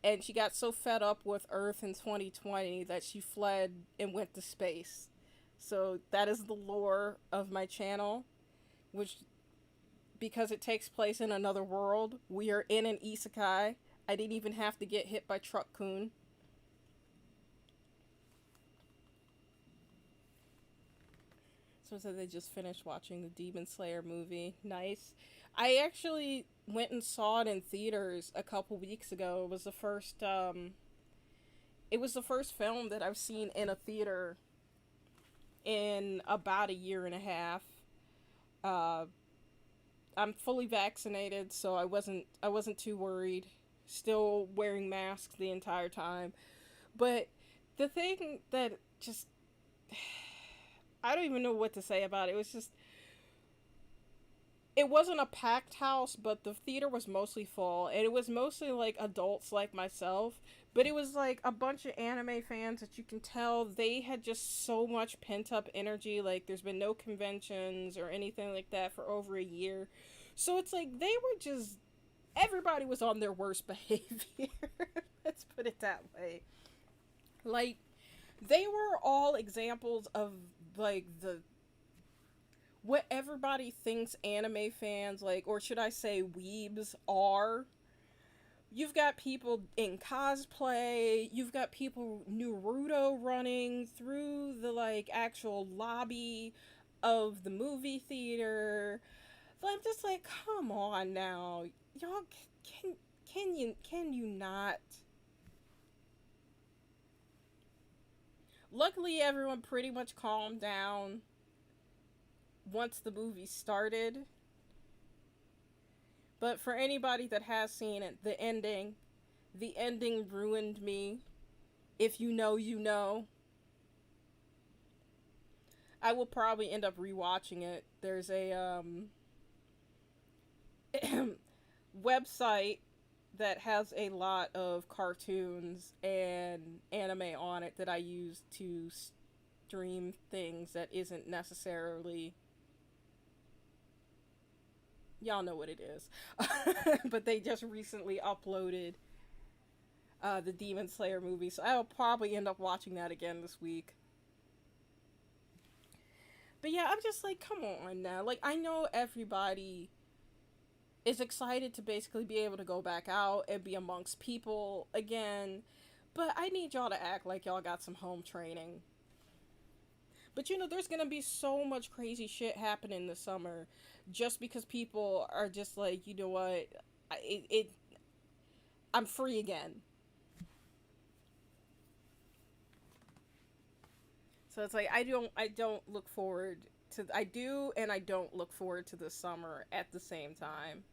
Speaker 1: and she got so fed up with Earth in 2020 that she fled and went to space. So that is the lore of my channel, which, because it takes place in another world, we are in an isekai. I didn't even have to get hit by Truck Kun. So they just finished watching the Demon Slayer movie. Nice. I actually went and saw it in theaters a couple weeks ago. It was the first film that I've seen in a theater in about a year and a half. Uh, I'm fully vaccinated, so I wasn't too worried. Still wearing masks the entire time. But the thing that just I don't even know what to say about it. It wasn't a packed house, but the theater was mostly full, and it was mostly like adults like myself. But it was like a bunch of anime fans that you can tell they had just so much pent up energy. Like, there's been no conventions or anything like that for over a year. So it's like they were just, everybody was on their worst behavior. Let's put it that way. Like, they were all examples of, like, the what everybody thinks anime fans, like, or should I say weebs, are. You've got people in cosplay, you've got people Naruto running through the, like, actual lobby of the movie theater. But I'm just like, come on now. Y'all, can can you not? Luckily everyone pretty much calmed down once the movie started. But for anybody that has seen it, the ending ruined me. If you know, you know. I will probably end up rewatching it. There's a website that has a lot of cartoons and anime on it that I use to stream things that isn't necessarily, y'all know what it is. But they just recently uploaded the Demon Slayer movie, so I'll probably end up watching that again this week. But yeah, I'm just like, come on now. Like, I know everybody is excited to basically be able to go back out and be amongst people again, but I need y'all to act like y'all got some home training. But you know, there's gonna be so much crazy shit happening this summer just because people are just like, you know what, it I'm free again. So it's like I don't look forward to, I do and I don't look forward to the summer at the same time.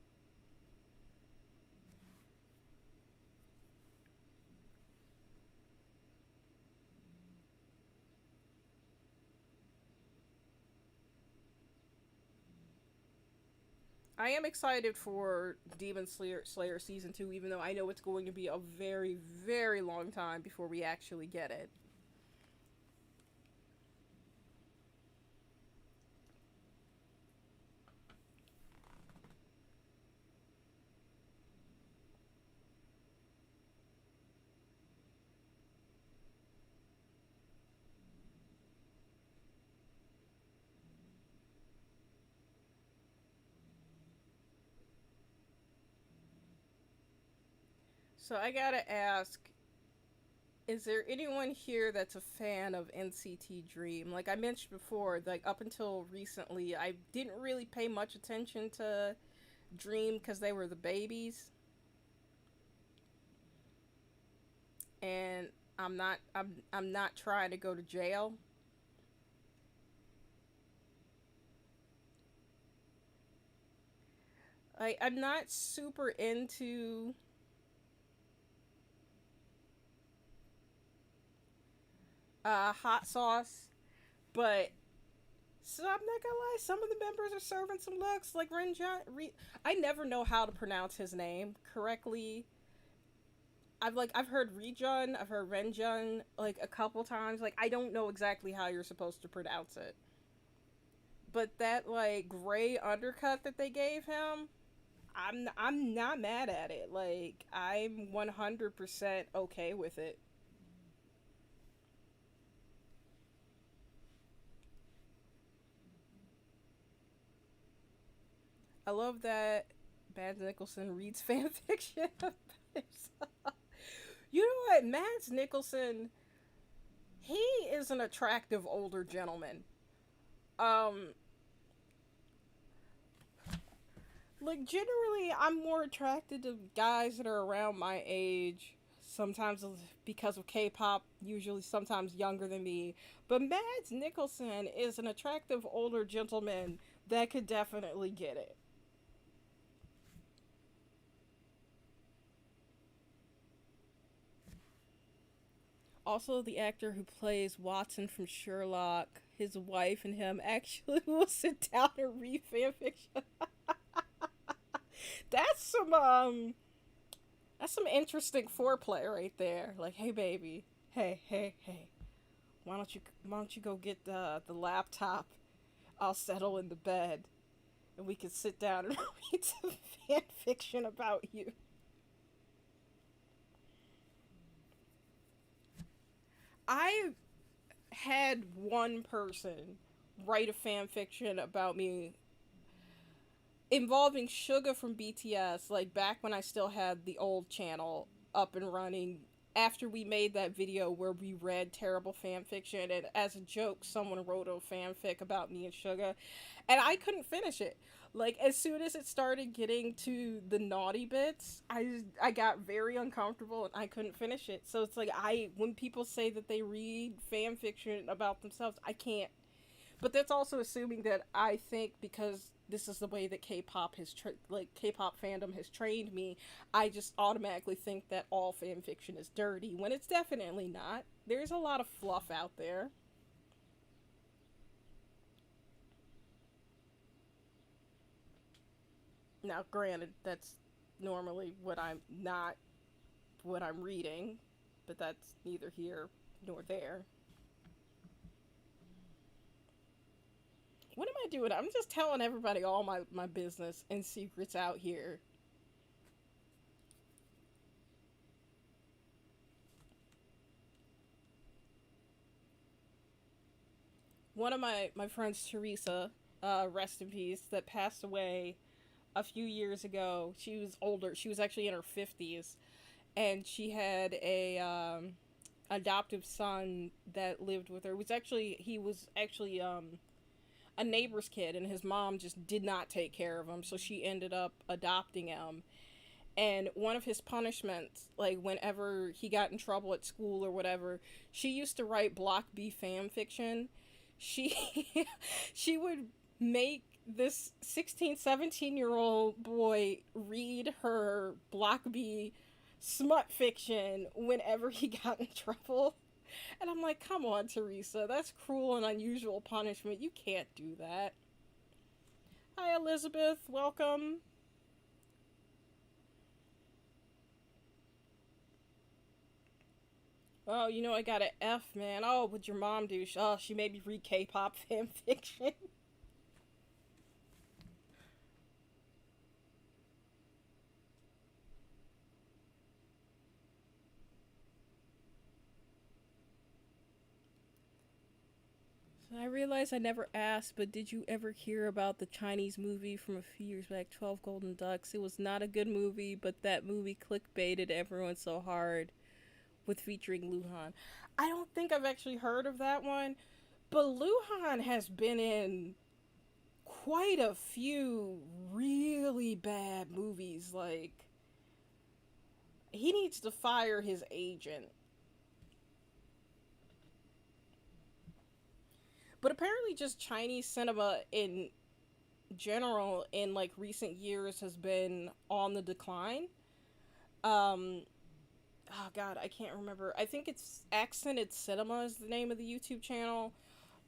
Speaker 1: I am excited for Demon Slayer season 2, even though I know it's going to be a very, very long time before we actually get it. So I gotta ask, Is there anyone here that's a fan of NCT Dream? Like I mentioned before, like up until recently, I didn't really pay much attention to Dream because they were the babies, and I'm not trying to go to jail. I'm not super into hot sauce, but so I'm not gonna lie, some of the members are serving some looks like Renjun. I never know how to pronounce his name correctly. I've heard Rejun, I've heard Renjun like a couple times. Like I don't know exactly how you're supposed to pronounce it. But that like gray undercut that they gave him, I'm not mad at it. Like I'm 100% okay with it. I love that Mads Nicholson reads fan fiction of himself. You know what? Mads Nicholson, he is an attractive older gentleman. Um, like generally, I'm more attracted to guys that are around my age. Sometimes because of K-pop, usually sometimes younger than me. But Mads Nicholson is an attractive older gentleman that could definitely get it. Also, the actor who plays Watson from Sherlock, his wife and him actually will sit down and read fanfiction. That's some interesting foreplay right there. Like, hey baby, hey, why don't you go get the laptop? I'll settle in the bed, and we can sit down and read some fan fiction about you. I had one person write a fan fiction about me involving Suga from BTS, like back when I still had the old channel up and running. After we made that video where we read terrible fan fiction, and as a joke, someone wrote a fanfic about me and Suga, and I couldn't finish it. Like as soon as it started getting to the naughty bits, I got very uncomfortable and I couldn't finish it. So it's like I when people say that they read fan fiction about themselves, I can't. But that's also assuming that I think because this is the way that K-pop fandom has trained me, I just automatically think that all fan fiction is dirty when it's definitely not. There's a lot of fluff out there. Now, granted, that's normally what I'm reading, but that's neither here nor there. What am I doing? I'm just telling everybody all my business and secrets out here. One of my friends, Teresa, rest in peace, that passed away a few years ago. She was older. She was actually in her 50s, and she had a adoptive son that lived with her. He was actually a neighbor's kid, and his mom just did not take care of him, so she ended up adopting him. And one of his punishments, like whenever he got in trouble at school or whatever, she used to write block B fan fiction. She she would make this 16, 17-year-old boy read her block B smut fiction whenever he got in trouble. And I'm like, come on, Teresa, that's cruel and unusual punishment. You can't do that. Hi, Elizabeth. Welcome. Oh, you know, I got an F, man. Oh, what'd your mom do? She made me read K-pop fan fiction. So I realized I never asked, but did you ever hear about the Chinese movie from a few years back, 12 Golden Ducks? It was not a good movie, but that movie clickbaited everyone so hard with featuring Luhan. I don't think I've actually heard of that one, but Luhan has been in quite a few really bad movies. Like, he needs to fire his agent. But apparently, just Chinese cinema in general in like recent years has been on the decline. Um, oh god, I can't remember. I think it's Accented Cinema is the name of the YouTube channel.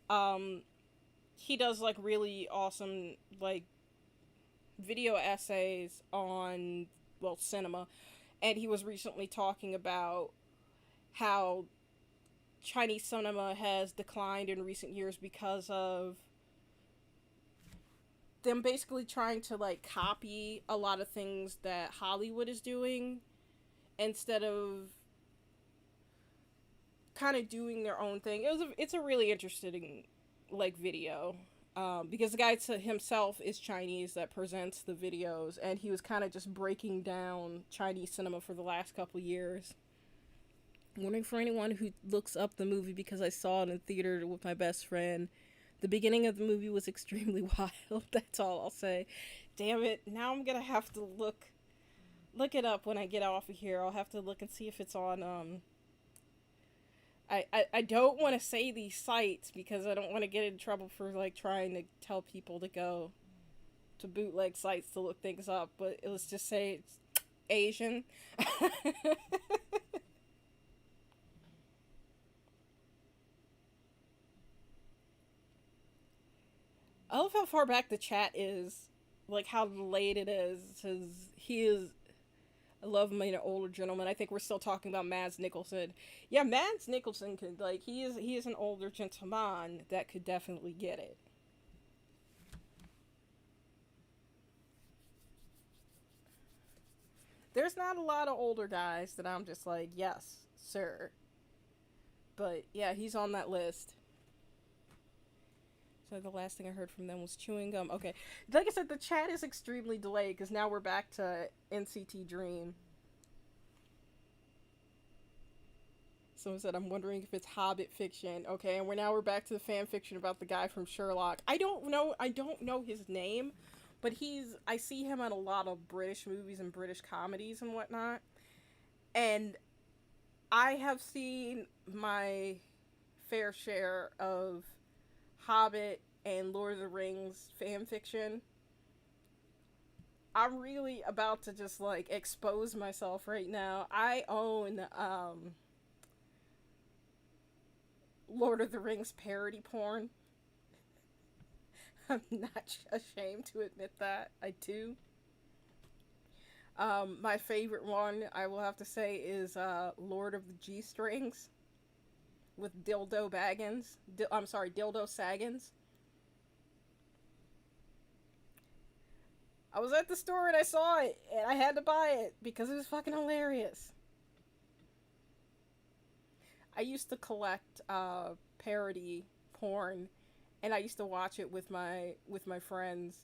Speaker 1: Um, he does like really awesome like video essays on well cinema, and he was recently talking about how Chinese cinema has declined in recent years because of them basically trying to like copy a lot of things that Hollywood is doing instead of kind of doing their own thing. It's a really interesting like video. Because the guy himself is Chinese that presents the videos, and he was kind of just breaking down Chinese cinema for the last couple years. Wondering for anyone who looks up the movie because I saw it in theater with my best friend. The beginning of the movie was extremely wild. That's all I'll say. Damn it! Now I'm gonna have to look it up when I get off of here. I'll have to look and see if it's on. I don't want to say these sites because I don't want to get in trouble for like trying to tell people to go to bootleg sites to look things up. But let's just say it's Asian. I love how far back the chat is, like how late it is. Says he is. I love him, an older gentleman. I think we're still talking about Mads Nicholson. Yeah, Mads Nicholson could like he is an older gentleman that could definitely get it. There's not a lot of older guys that I'm just like, yes, sir. But yeah, he's on that list. So the last thing I heard from them was chewing gum. Okay, like I said, the chat is extremely delayed because now we're back to NCT Dream. Someone said, I'm wondering if it's Hobbit fiction. Okay, and we're back to the fan fiction about the guy from Sherlock. I don't know his name, but I see him in a lot of British movies and British comedies and whatnot. And I have seen my fair share of Hobbit and Lord of the Rings fan fiction. I'm really about to just like expose myself right now. I own Lord of the Rings parody porn. I'm not ashamed to admit that. I do. My favorite one, I will have to say, is Lord of the G Strings with Dildo Baggins. I'm sorry, Dildo Saggins. I was at the store and I saw it, and I had to buy it because it was fucking hilarious. I used to collect parody porn, and I used to watch it with my friends,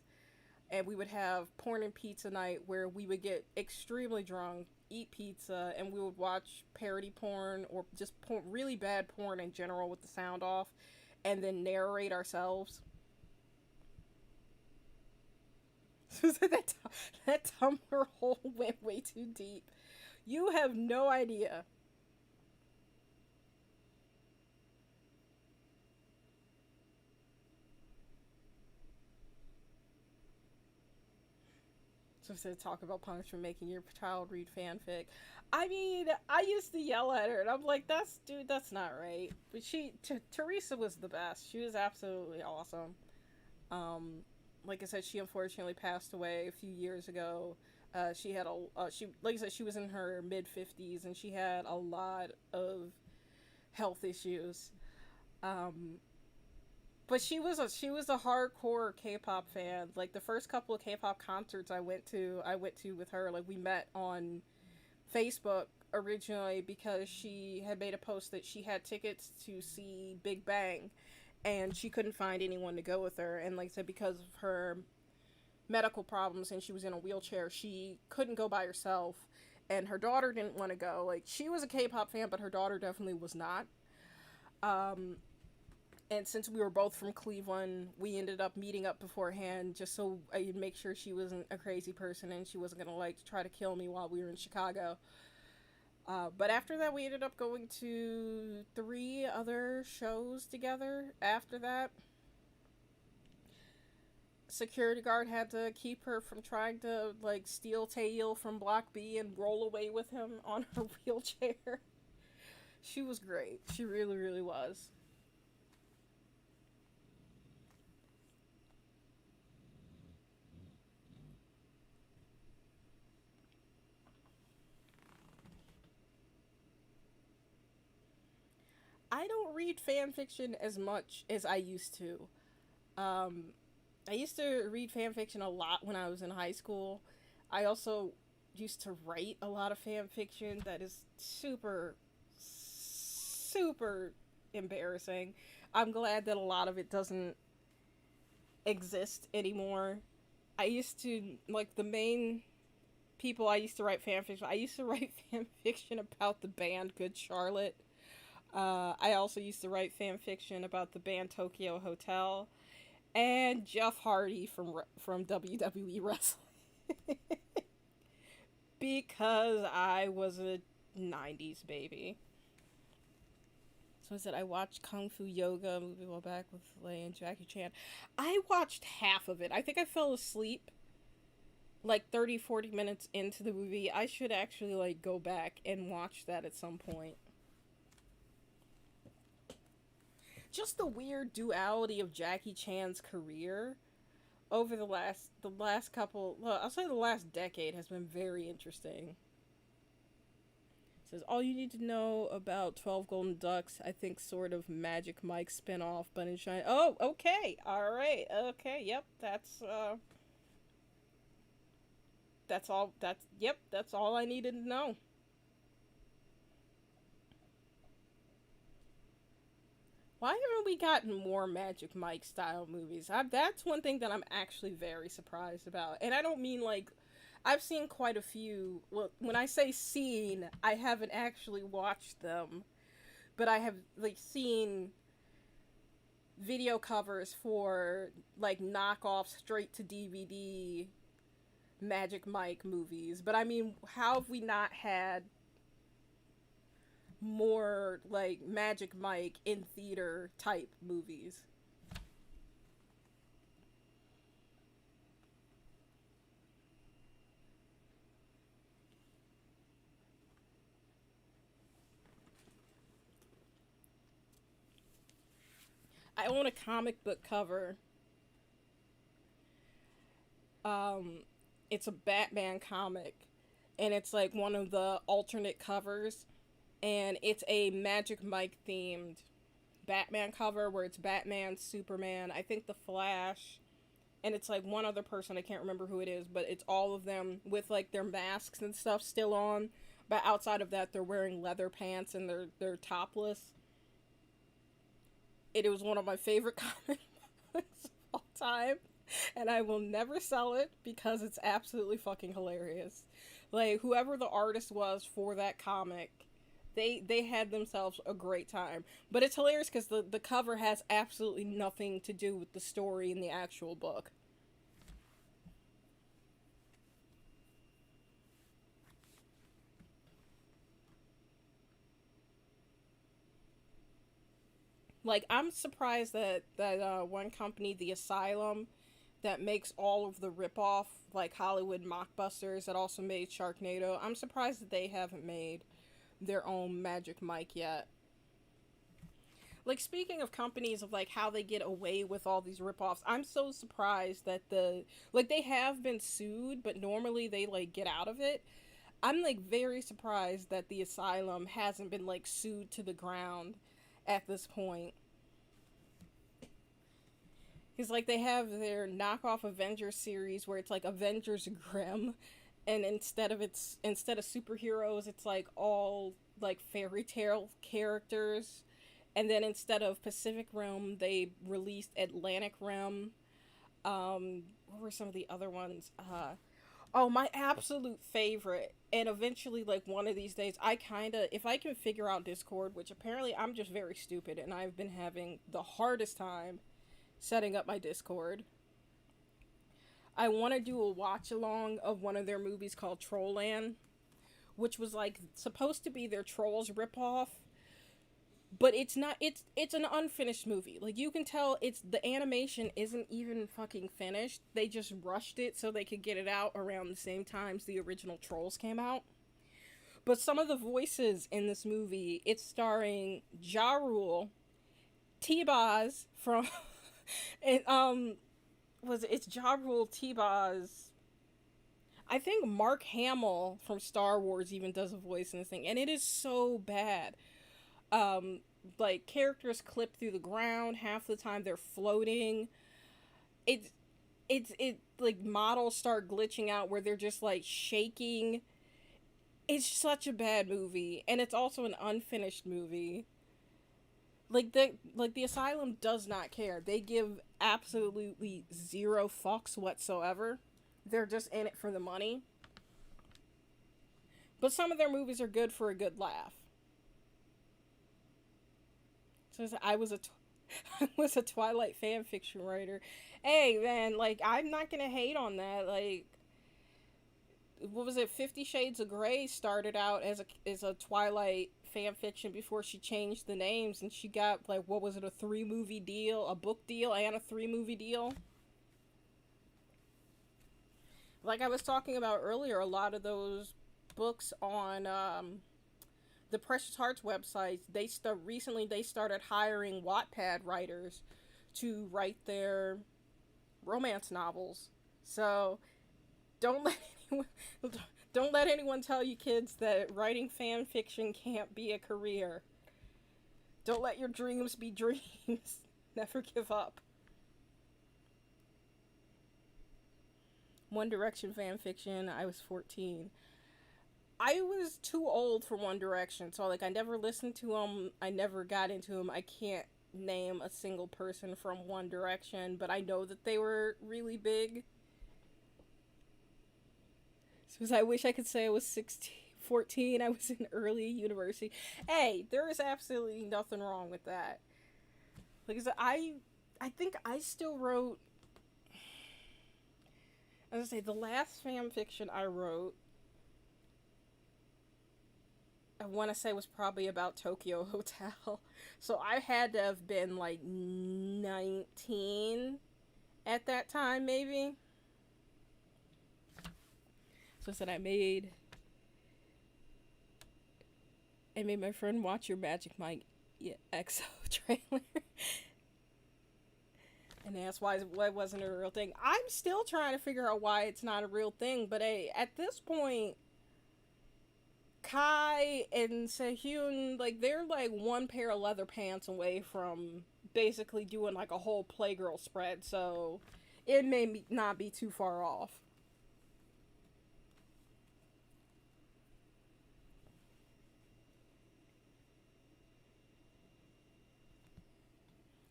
Speaker 1: and we would have porn and pizza night where we would get extremely drunk, eat pizza, and we would watch parody porn or just really bad porn in general with the sound off, and then narrate ourselves. that Tumblr hole went way too deep. You have no idea. So to talk about punishment making your child read fanfic. I mean, I used to yell at her, and I'm like, that's not right. But Teresa was the best. She was absolutely awesome. Um, like I said, she unfortunately passed away a few years ago. She had like I said, she was in her mid-50s, and she had a lot of health issues. Um, but she was a hardcore K-pop fan. Like the first couple of K-pop concerts I went to with her. Like we met on Facebook originally because she had made a post that she had tickets to see Big Bang, and she couldn't find anyone to go with her. And like I said, because of her medical problems and she was in a wheelchair, she couldn't go by herself. and her daughter didn't want to go. Like, she was a K-pop fan, but her daughter definitely was not. Um, and since we were both from Cleveland, we ended up meeting up beforehand just so I'd make sure she wasn't a crazy person and she wasn't gonna like try to kill me while we were in Chicago. But after that, we ended up going to 3 other shows together. After that, security guard had to keep her from trying to like steal Taeyil from Block B and roll away with him on her wheelchair. She was great. She really, really was. I don't read fan fiction as much as I used to. Um, I used to read fan fiction a lot when I was in high school. I also used to write a lot of fan fiction that is super, super embarrassing. I'm glad that a lot of it doesn't exist anymore. I used to, like, the main people I used to write fan fiction, I used to write fan fiction about the band Good Charlotte. I also used to write fan fiction about the band Tokyo Hotel and Jeff Hardy from WWE Wrestling because I was a '90s baby. So I said I watched Kung Fu Yoga a movie a while back with Lei and Jackie Chan. I watched half of it. I think I fell asleep like 30, 40 minutes into the movie. I should actually like go back and watch that at some point. Just the weird duality of Jackie Chan's career over the last couple, well, I'll say the last decade has been very interesting. It says all you need to know about 12 Golden Ducks, I think sort of Magic Mike spin-off, but in China. Oh, okay. All right. Okay. Yep. That's all that's all I needed to know. Why haven't we gotten more Magic Mike style movies? That's one thing that I'm actually very surprised about. And I don't mean like I've seen quite a few. Well, when I say seen, I haven't actually watched them, but I have like seen video covers for like knockoff straight to DVD Magic Mike movies. But I mean, how have we not had more like Magic Mike in theater type movies? I own a comic book cover. Um, it's a Batman comic, and it's like one of the alternate covers, and it's a Magic Mike themed Batman cover where it's Batman, Superman, I think the Flash, and it's like one other person, I can't remember who it is, but it's all of them with like their masks and stuff still on, but outside of that they're wearing leather pants and they're topless. It was one of my favorite comic books of all time, and I will never sell it because it's absolutely fucking hilarious. Like whoever the artist was for that comic, they had themselves a great time. But it's hilarious because the cover has absolutely nothing to do with the story in the actual book. Like I'm surprised that one company, the Asylum, that makes all of the rip-off like Hollywood mockbusters that also made Sharknado. I'm surprised that they haven't made their own Magic Mike yet. Like speaking of companies of like how they get away with all these rip-offs, I'm so surprised that the like they have been sued, but normally they like get out of it. I'm like very surprised that the Asylum hasn't been like sued to the ground at this point. Because like they have their knockoff Avengers series where it's like Avengers Grimm, and instead of superheroes, it's like all like fairy tale characters. And then instead of Pacific Rim, they released Atlantic Rim. What were some of the other ones? Oh, my absolute favorite. And eventually, like one of these days, I kind of, if I can figure out Discord, which apparently I'm just very stupid and I've been having the hardest time setting up my Discord. I want to do a watch along of one of their movies called Trollland, which was like supposed to be their Trolls ripoff, but it's not. It's an unfinished movie. Like you can tell, it's the animation isn't even fucking finished. They just rushed it so they could get it out around the same times the original Trolls came out. But some of the voices in this movie, it's starring Ja Rule, T-Boz from, and was it, it's Ja Rule, T-Boz. I think Mark Hamill from Star Wars even does a voice in this thing, and it is so bad. Um, like characters clip through the ground half the time; they're floating. It's it like models start glitching out where they're just like shaking. It's such a bad movie, and it's also an unfinished movie. Like the asylum does not care. They give absolutely zero fucks whatsoever. They're just in it for the money. But some of their movies are good for a good laugh. So I was a I was a Twilight fan fiction writer. Hey man, like I'm not gonna hate on that. Like what was it? 50 Shades of Grey started out as a Twilight fan fiction before she changed the names, and she got like what was it, a 3 movie deal, a book deal, and a 3 movie deal. Like I was talking about earlier, a lot of those books on the Precious Hearts websites, they started hiring Wattpad writers to write their romance novels. So don't let anyone don't let anyone tell you kids that writing fan fiction can't be a career. Don't let your dreams be dreams. Never give up. One Direction fan fiction, I was 14. I was too old for One Direction, so like I never listened to them. I never got into them. I can't name a single person from One Direction, but I know that they were really big. So I wish I could say I was 16, 14. I was in early university. Hey, there is absolutely nothing wrong with that. Because I think I still wrote. As I say, the last fan fiction I wrote, I want to say was probably about Tokyo Hotel. So I had to have been like 19 at that time, maybe. So I said I made my friend watch your Magic Mike XO trailer. And asked why wasn't it a real thing. I'm still trying to figure out why it's not a real thing, but hey, at this point, Kai and Sehun, like they're like one pair of leather pants away from basically doing like a whole Playgirl spread, so it may not be too far off.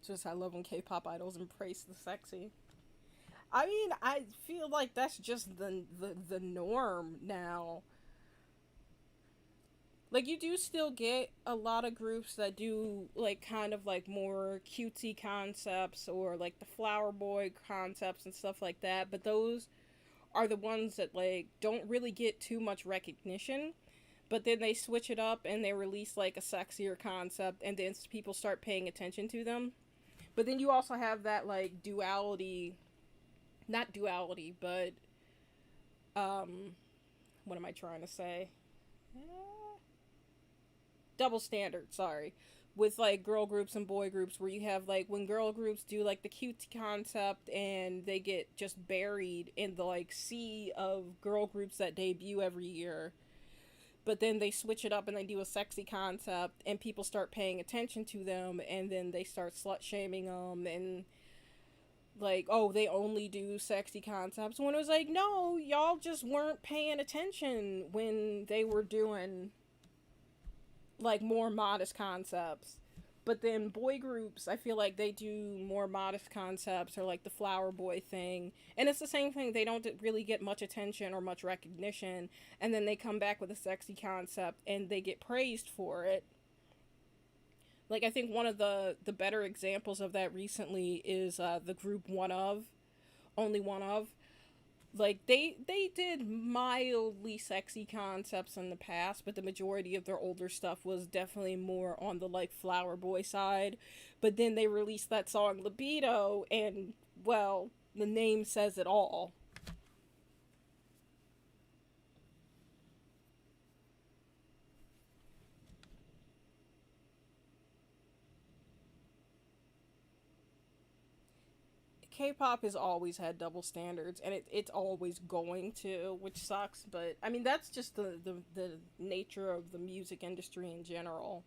Speaker 1: Just I love when K-pop idols embrace the sexy. I mean, I feel like that's just the norm now. Like you do still get a lot of groups that do like kind of like more cutesy concepts or like the flower boy concepts and stuff like that, but those are the ones that like don't really get too much recognition, but then they switch it up and they release like a sexier concept and then people start paying attention to them. But then you also have that like duality, not duality, but um what am I trying to say? Double standard, sorry. With like girl groups and boy groups where you have like when girl groups do like the cute concept and they get just buried in the like sea of girl groups that debut every year, but then they switch it up and they do a sexy concept and people start paying attention to them and then they start slut shaming them and like, oh, they only do sexy concepts, when it was like, no, y'all just weren't paying attention when they were doing like more modest concepts. But then boy groups, I feel like they do more modest concepts, or like the flower boy thing. And it's the same thing. They don't really get much attention or much recognition. And then they come back with a sexy concept and they get praised for it. Like, I think one of the better examples of that recently is the group One Of, Only One Of. Like, they did mildly sexy concepts in the past, but the majority of their older stuff was definitely more on the like flower boy side. But then they released that song Libido, and well, the name says it all. K-pop has always had double standards, and it's always going to, which sucks. But I mean, that's just the nature of the music industry in general.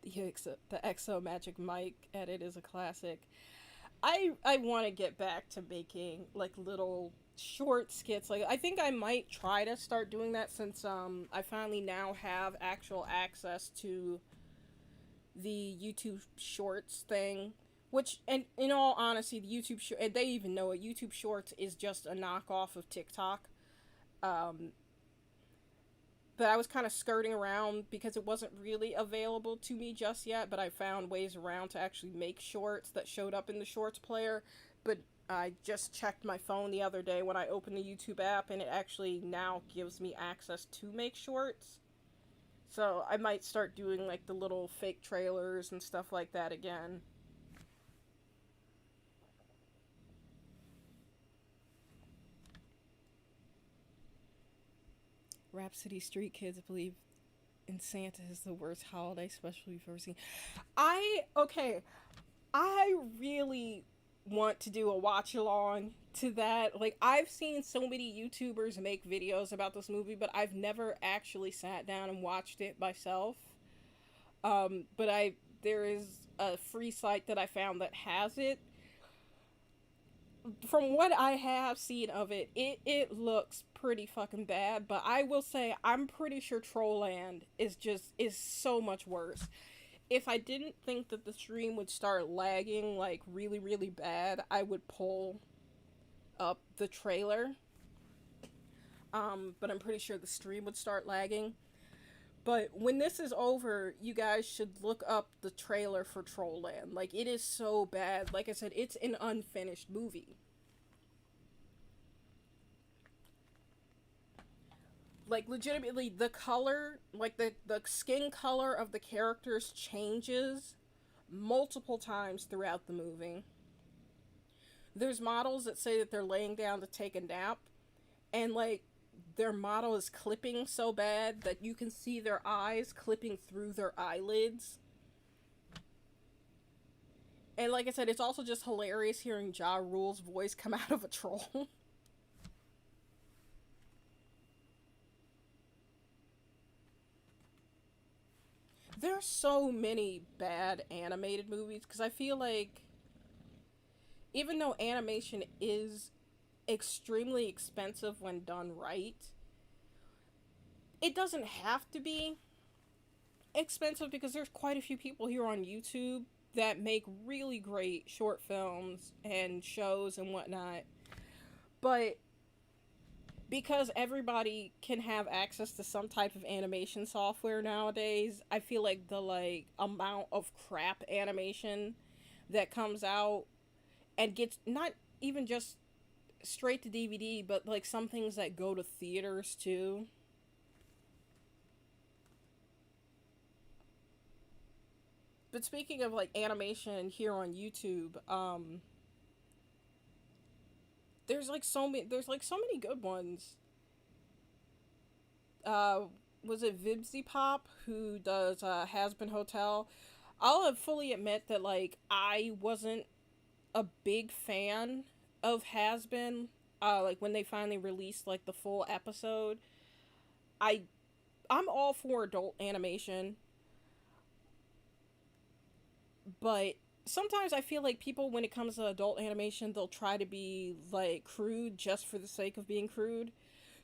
Speaker 1: The EXO Magic Mike edit is a classic. I want to get back to making like little short skits. Like, I think I might try to start doing that, since I finally now have actual access to the YouTube Shorts thing. Which, and in all honesty, the and they even know it. YouTube Shorts is just a knockoff of TikTok. Um, but I was kind of skirting around because it wasn't really available to me just yet. But I found ways around to actually make shorts that showed up in the Shorts player. But I just checked my phone the other day when I opened the YouTube app, and it actually now gives me access to make shorts. So I might start doing like the little fake trailers and stuff like that again. Rhapsody Street Kids believe in Santa is the worst holiday special we've ever seen. Okay, I really want to do a watch along to that. Like, I've seen so many YouTubers make videos about this movie, but I've never actually sat down and watched it myself. But there is a free site that I found that has it. From what I have seen of it, it looks pretty fucking bad. But I will say, I'm pretty sure Trollland is so much worse. If I didn't think that the stream would start lagging like really really bad, I would pull up the trailer. But I'm pretty sure the stream would start lagging. But when this is over, you guys should look up the trailer for Trollland. Like, it is so bad. Like I said, it's an unfinished movie. Like, legitimately, the color, like the skin color of the characters changes multiple times throughout the movie. There's models that say that they're laying down to take a nap, and like their model is clipping so bad that you can see their eyes clipping through their eyelids. And like I said, it's also just hilarious hearing Ja Rule's voice come out of a troll. There are so many bad animated movies, because I feel like even though animation is extremely expensive when done right, it doesn't have to be expensive, because there's quite a few people here on YouTube that make really great short films and shows and whatnot. But because everybody can have access to some type of animation software nowadays, I feel like the like amount of crap animation that comes out and gets not even just straight to DVD, but like some things that go to theaters too. But speaking of like animation here on YouTube, there's like so many good ones. Uh was it Vibsy Pop who does Has Been Hotel? I'll fully admit that like I wasn't a big fan of Has Been. Like when they finally released like the full episode, I I'm all for adult animation, but sometimes I feel like people, when it comes to adult animation, they'll try to be like crude just for the sake of being crude.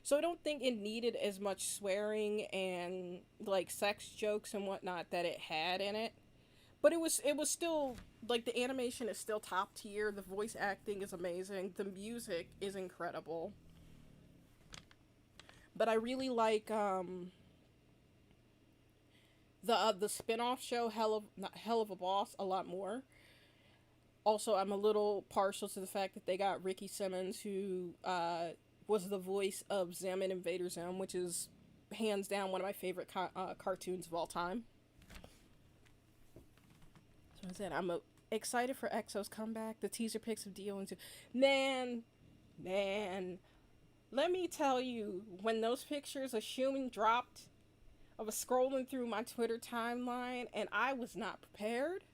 Speaker 1: So I don't think it needed as much swearing and like sex jokes and whatnot that it had in it. But it was still like the animation is still top tier. The voice acting is amazing. The music is incredible. But I really like the spin-off show Hell of not Hell of a Boss a lot more. Also, I'm a little partial to the fact that they got Ricky Simmons, who was the voice of Zim in Invader Zim, which is hands down one of my favorite cartoons of all time. So I said I'm excited for EXO's comeback. The teaser pics of Dio and two. Man, man, let me tell you, when those pictures of Schumann dropped, I was scrolling through my Twitter timeline and I was not prepared.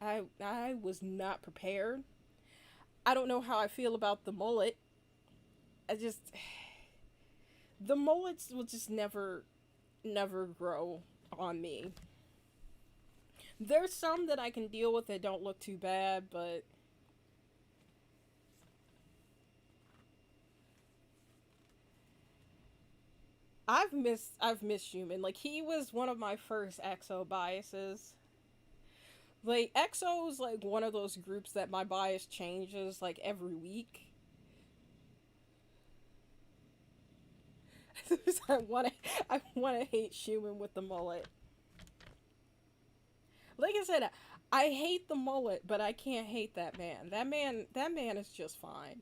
Speaker 1: I was not prepared. I don't know how I feel about the mullet. I just the mullets will just never grow on me. There's some that I can deal with that don't look too bad, but I've missed Human. Like he was one of my first EXO biases. Like EXO is like one of those groups that my bias changes like every week. I wanna hate Schumann with the mullet. Like I said, I hate the mullet, but I can't hate that man. That man is just fine.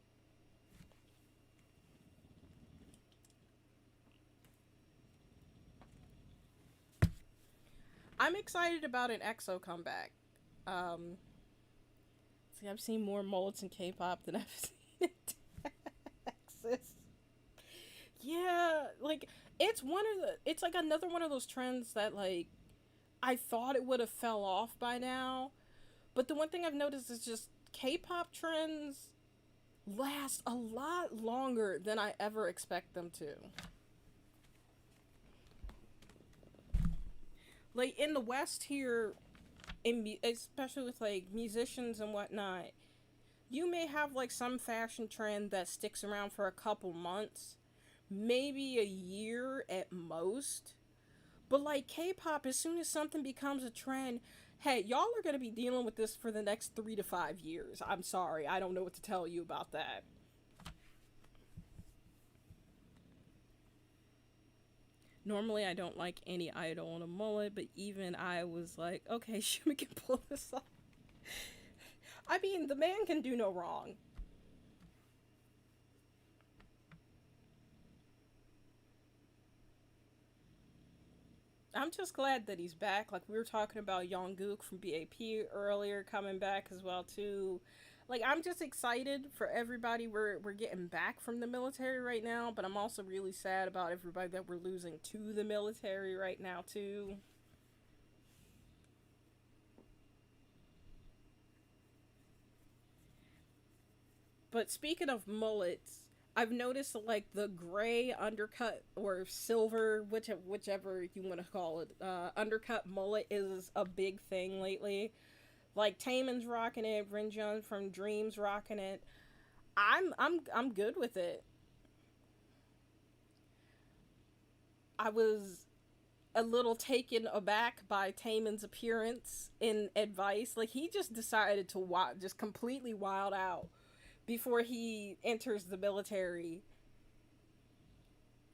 Speaker 1: I'm excited about an EXO comeback. Um, See, I've seen more mullets in K-pop than I've seen in Texas. Yeah, like it's like another one of those trends that like I thought it would have fell off by now. But the one thing I've noticed is just K-pop trends last a lot longer than I ever expect them to. Like in the West here, especially with like musicians and whatnot, you may have like some fashion trend that sticks around for a couple months, maybe a year at most. But like K-pop, as soon as something becomes a trend, hey, y'all are gonna be dealing with this for the next 3 to 5 years. I'm sorry, I don't know what to tell you about that. Normally, I don't like any idol on a mullet, but even I was like, okay, Shumi can pull this off. I mean, the man can do no wrong. I'm just glad that he's back. Like we were talking about Jungkook from BAP earlier coming back as well too. Like I'm just excited for everybody. We're getting back from the military right now, but I'm also really sad about everybody that we're losing to the military right now too. But speaking of mullets, I've noticed like the gray undercut or silver, whichever you want to call it, undercut mullet is a big thing lately. Like Taemin's rocking it, Rinjun from Dreams rocking it. I'm good with it. I was a little taken aback by Taemin's appearance in Advice. Like he just decided to just completely wild out before he enters the military.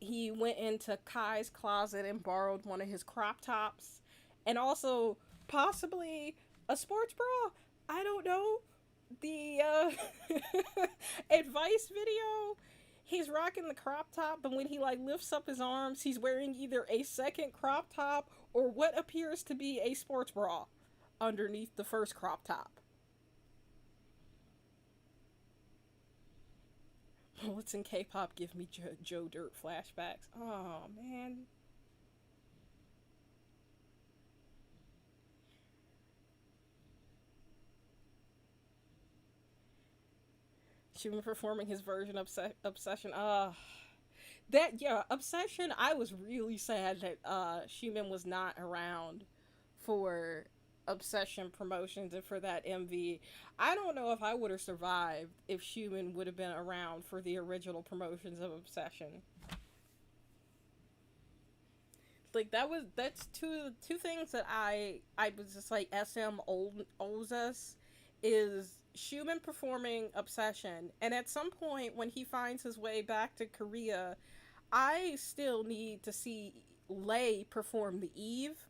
Speaker 1: He went into Kai's closet and borrowed one of his crop tops and also possibly a sports bra. I don't know. The Advice video, he's rocking the crop top, but when he like lifts up his arms, he's wearing either a second crop top or what appears to be a sports bra underneath the first crop top. What's in K-pop give me Joe Dirt flashbacks. Oh man, Schumann performing his version of Obsession. That yeah, Obsession. I was really sad that Schumann was not around for. Obsession promotions and for that MV. I don't know if I would have survived if Schumann would have been around for the original promotions of Obsession. Like that's two things that I was just like owes us is Schumann performing Obsession, and at some point when he finds his way back to Korea, I still need to see Lay perform the Eve.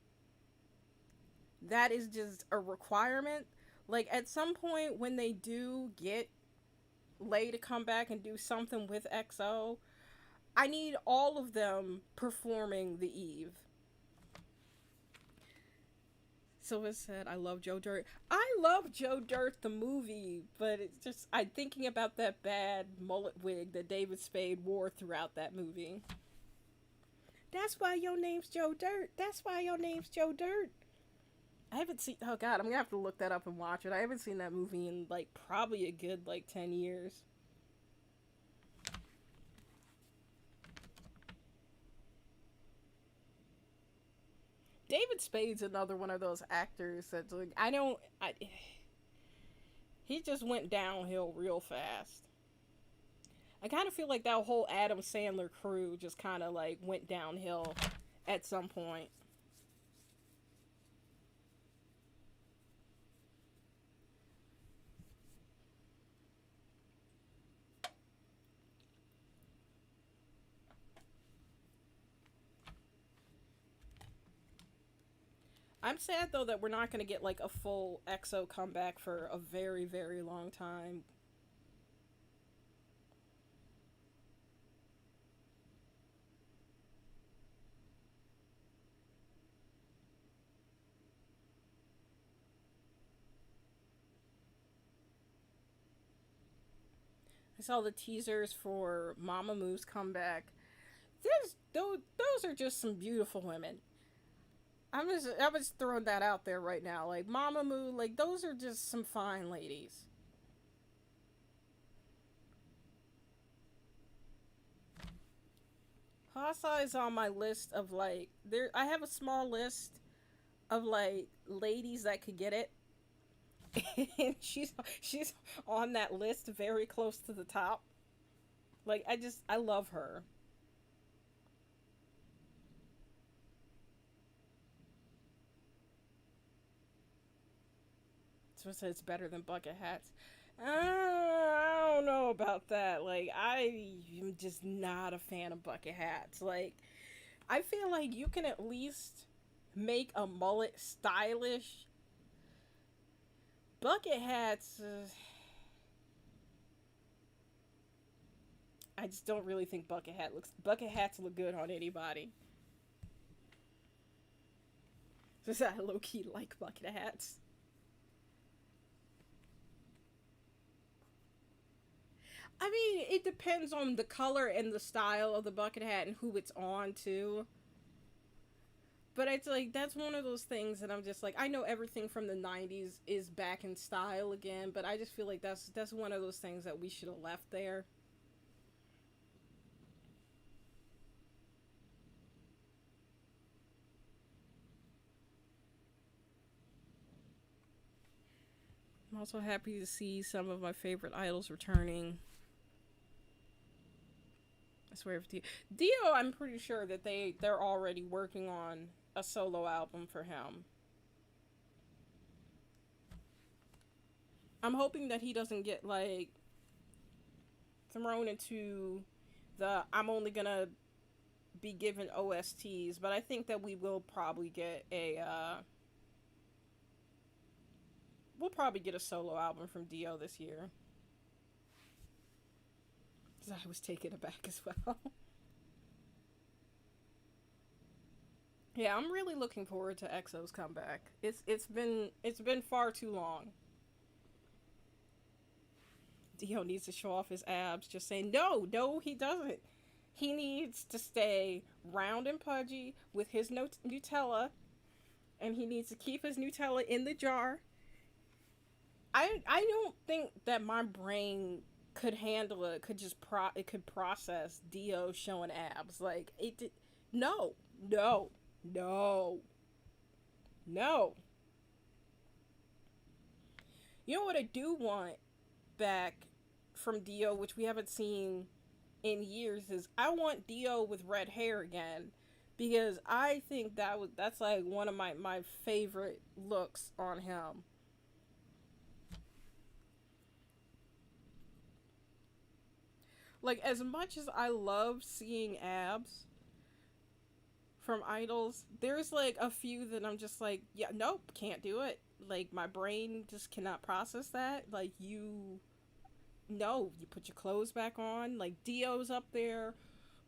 Speaker 1: That is just a requirement. Like at some point when they do get Lay to come back and do something with XO, I need all of them performing the Eve. Sylvia said, I love Joe Dirt. I love Joe Dirt, the movie, but it's just, I'm thinking about that bad mullet wig that David Spade wore throughout that movie. That's why your name's Joe Dirt. That's why your name's Joe Dirt. I haven't seen, oh god, I'm gonna have to look that up and watch it. I haven't seen that movie in, like, probably a good, like, 10 years. David Spade's another one of those actors that's like, he just went downhill real fast. I kind of feel like that whole Adam Sandler crew just kind of like went downhill at some point. I'm sad though that we're not going to get like a full EXO comeback for a very, very long time. I saw the teasers for Mamamoo's comeback. Those are just some beautiful women. I was throwing that out there right now. Like Mamamoo, like those are just some fine ladies. Hasa is on my list of like there. I have a small list of like ladies that could get it, and she's on that list, very close to the top. Like I love her. So it's better than bucket hats. I don't know about that. Like I'm just not a fan of bucket hats. Like I feel like you can at least make a mullet stylish. Bucket hats. I just don't really think bucket hats look good on anybody. Just I low key like bucket hats. I mean, it depends on the color and the style of the bucket hat and who it's on too. But it's like that's one of those things that I'm just like I know everything from the '90s is back in style again, but I just feel like that's one of those things that we should have left there. I'm also happy to see some of my favorite idols returning. I swear to you, Dio. I'm pretty sure that they're already working on a solo album for him. I'm hoping that he doesn't get like thrown into the I'm only gonna be given OSTs, but I think that we will probably get a we'll probably get a solo album from Dio this year. I was taken aback as well. Yeah, I'm really looking forward to EXO's comeback. It's been far too long. Dio needs to show off his abs. Just saying, no, he doesn't. He needs to stay round and pudgy with his Nutella, and he needs to keep his Nutella in the jar. I don't think that my brain could handle it. Could just it could process Dio showing abs like it did. No, no, no, no. You know what I do want back from Dio, which we haven't seen in years, is I want Dio with red hair again, because I think that's like one of my favorite looks on him. Like, as much as I love seeing abs from idols, there's like a few that I'm just like, yeah, nope, can't do it. Like, my brain just cannot process that. Like, no, you put your clothes back on. Like, Dio's up there,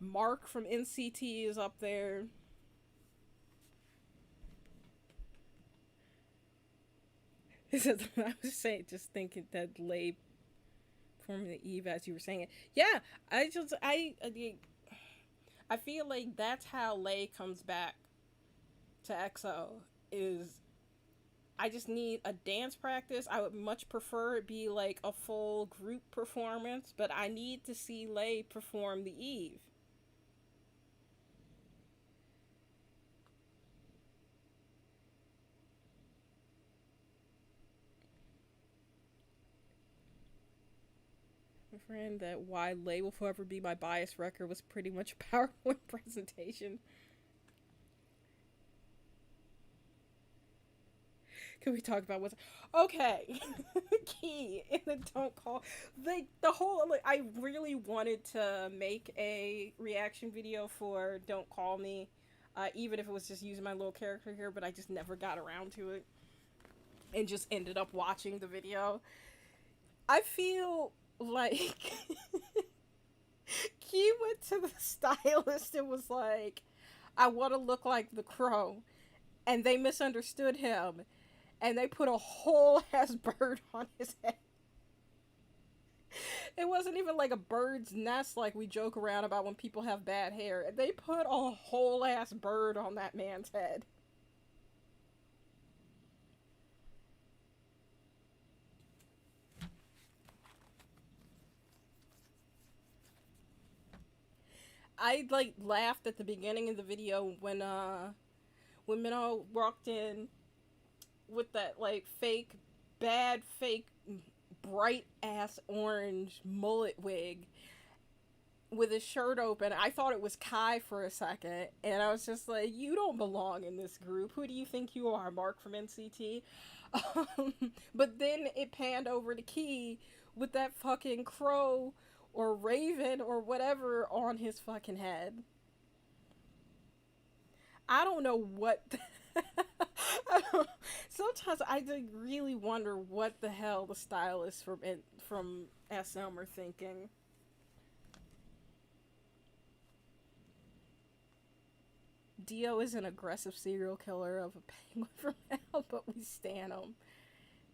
Speaker 1: Mark from NCT is up there. I was saying, just thinking that Lay performing the Eve as you were saying it. Yeah, I feel like that's how Lay comes back to EXO. Is I just need a dance practice. I would much prefer it be like a full group performance, but I need to see Lay perform the Eve. My friend, that why Lay will forever be my bias record was pretty much a PowerPoint presentation. Can we talk about what's okay? Key in the don't call the whole like, I really wanted to make a reaction video for Don't Call Me, even if it was just using my little character here, but I just never got around to it, and just ended up watching the video. I feel like Key went to the stylist and was like, "I want to look like the Crow," and they misunderstood him and they put a whole ass bird on his head. It wasn't even like a bird's nest like we joke around about when people have bad hair. They put a whole ass bird on that man's head. I like laughed at the beginning of the video when Minho walked in with that like fake bright ass orange mullet wig with his shirt open. I thought it was Kai for a second, and I was just like, "You don't belong in this group. Who do you think you are, Mark from NCT?" Um, but then it panned over to Key with that fucking crow or raven or whatever on his fucking head. I don't know what. Sometimes I do really wonder what the hell the stylists from SM are thinking. Dio is an aggressive serial killer of a penguin from hell, but we stan him.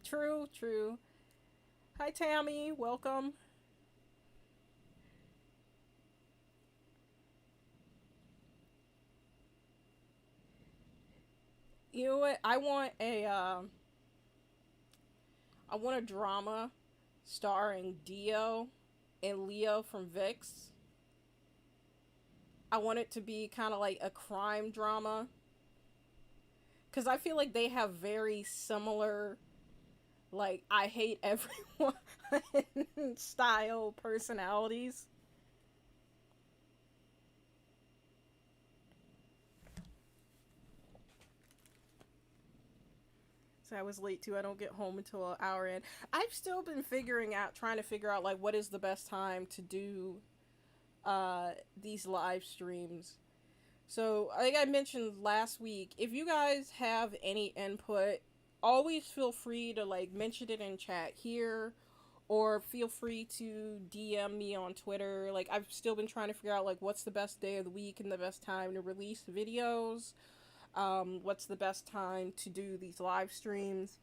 Speaker 1: True, true. Hi, Tammy. Welcome. You know what? I want a drama starring Dio and Leo from VIX. I want it to be kind of like a crime drama, because I feel like they have very similar, like, I hate everyone style personalities. So I was late too. I don't get home until an hour in. I've still been trying to figure out like what is the best time to do these live streams. So, like I mentioned last week, if you guys have any input, always feel free to like mention it in chat here, or feel free to DM me on Twitter. Like, I've still been trying to figure out like what's the best day of the week and the best time to release videos. What's the best time to do these live streams?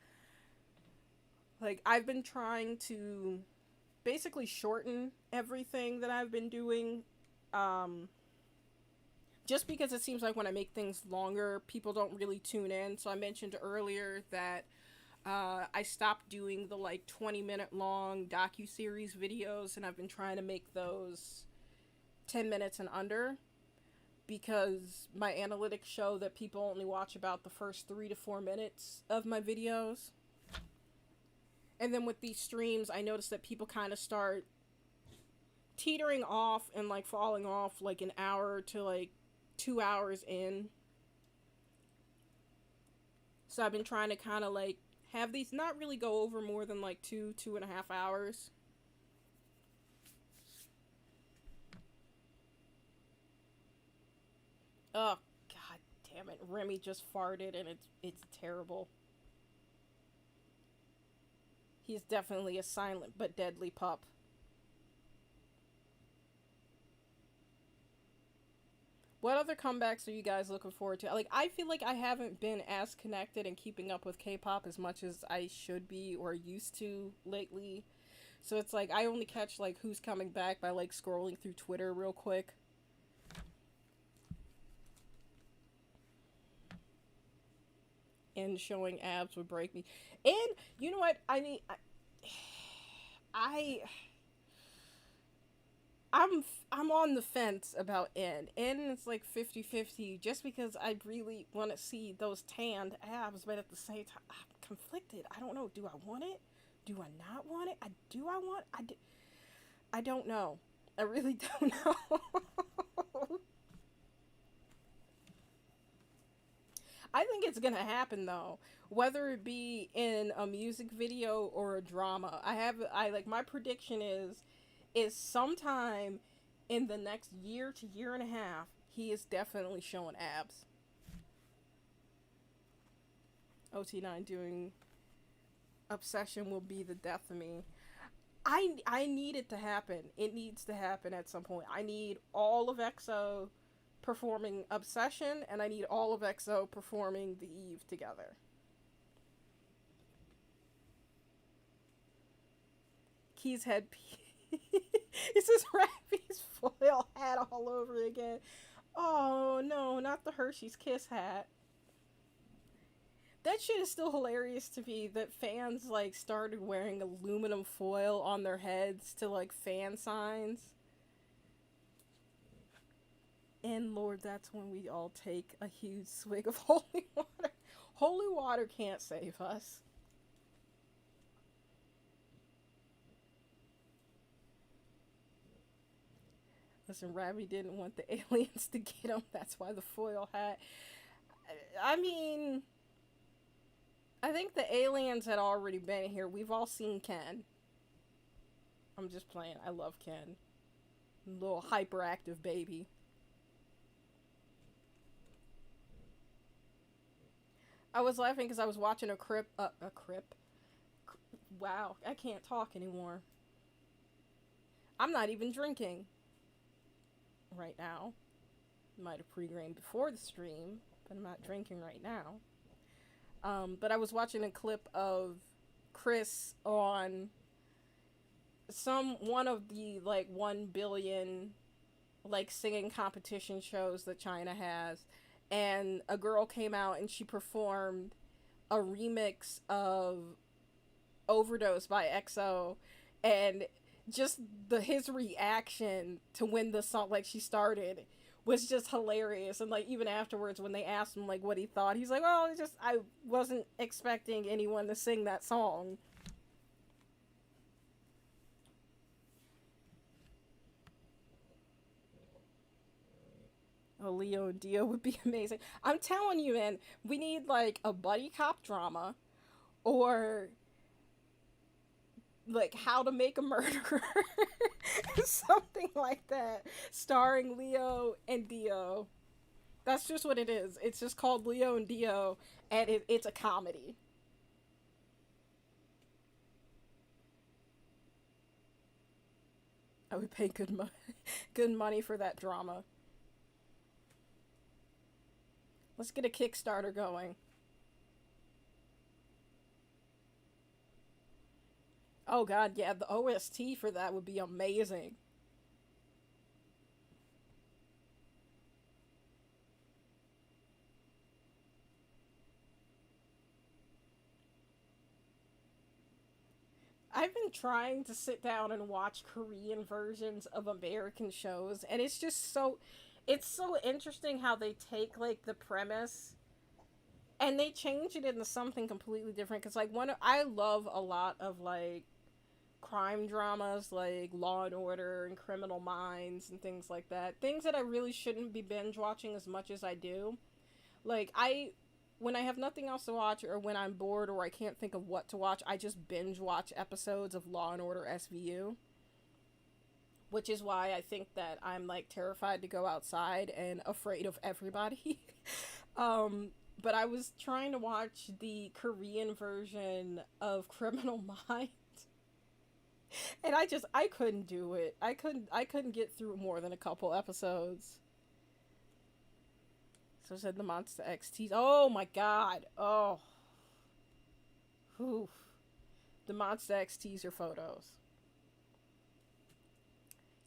Speaker 1: Like, I've been trying to basically shorten everything that I've been doing. Um, just because it seems like when I make things longer, people don't really tune in. So I mentioned earlier that I stopped doing the like 20-minute long docu-series videos, and I've been trying to make those 10 minutes and under, because my analytics show that people only watch about the first 3 to 4 minutes of my videos. And then with these streams, I noticed that people kind of start teetering off and like falling off like an hour to like 2 hours in. So I've been trying to kind of like have these not really go over more than like 2.5 hours. Oh god damn it. Remy just farted and it's terrible. He's definitely a silent but deadly pup. What other comebacks are you guys looking forward to? Like, I feel like I haven't been as connected and keeping up with K-pop as much as I should be or used to lately. So it's like I only catch like who's coming back by like scrolling through Twitter real quick. And showing abs would break me. And you know what? I I'm on the fence about N. N is like 50-50 just because I really want to see those tanned abs, but at the same time I'm conflicted. I don't know. Do I want it? Do I not want it? I don't know. I really don't know. I think it's gonna happen though, whether it be in a music video or a drama. I like my prediction is sometime in the next year to year and a half, he is definitely showing abs. OT9 doing Obsession will be the death of me. I need it to happen. It needs to happen at some point. I need all of EXO performing Obsession, and I need all of EXO performing The Eve together. Key's headpiece. This is Rappy's foil hat all over again. Oh no, not the Hershey's Kiss hat. That shit is still hilarious to me that fans like started wearing aluminum foil on their heads to like fan signs. And Lord, that's when we all take a huge swig of holy water. Holy water can't save us. Listen, Ravi didn't want the aliens to get him. That's why the foil hat. I mean, I think the aliens had already been here. We've all seen Ken. I'm just playing. I love Ken. Little hyperactive baby. I was laughing because I was watching a crip. A crip? Wow, I can't talk anymore. I'm not even drinking right now. Might have pre-grained before the stream, but I'm not drinking right now. But I was watching a clip of Chris on one of the like 1 billion like singing competition shows that China has, and a girl came out and she performed a remix of Overdose by XO, and just his reaction to when the song like she started was just hilarious. And like even afterwards when they asked him like what he thought, he's like, well, I wasn't expecting anyone to sing that song. Oh, Leo and Dio would be amazing. I'm telling you, man, we need like a buddy cop drama, or like How to Make a Murderer. Something like that, starring Leo and Dio. That's just what it is. It's just called Leo and Dio, and it's a comedy. I would pay good money for that drama. Let's get a Kickstarter going. Oh god, yeah, the OST for that would be amazing. I've been trying to sit down and watch Korean versions of American shows, and it's so interesting how they take like the premise And they change it into something completely different. Because, like, I love a lot of, like, crime dramas like Law and Order and Criminal Minds and things like that. Things that I really shouldn't be binge watching as much as I do. Like, when I have nothing else to watch or when I'm bored or I can't think of what to watch, I just binge watch episodes of Law and Order SVU, which is why I think that I'm like terrified to go outside and afraid of everybody. um but I was trying to watch the Korean version of Criminal Minds, and I couldn't do it. I couldn't get through more than a couple episodes. So said the Monster XT. Oh my god. Oh. Whew. The Monster X teaser photos.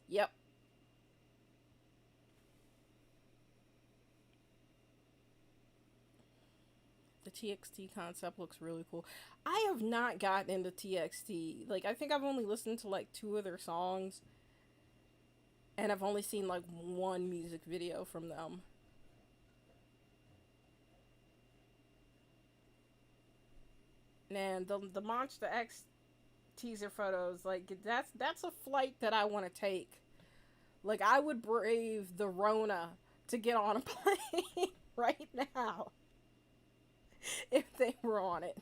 Speaker 1: Yep. The TXT concept looks really cool. I have not gotten into TXT. Like, I think I've only listened to like two of their songs, and I've only seen like one music video from them. And the Monster X teaser photos, like that's a flight that I want to take. Like, I would brave the Rona to get on a plane right now if they were on it.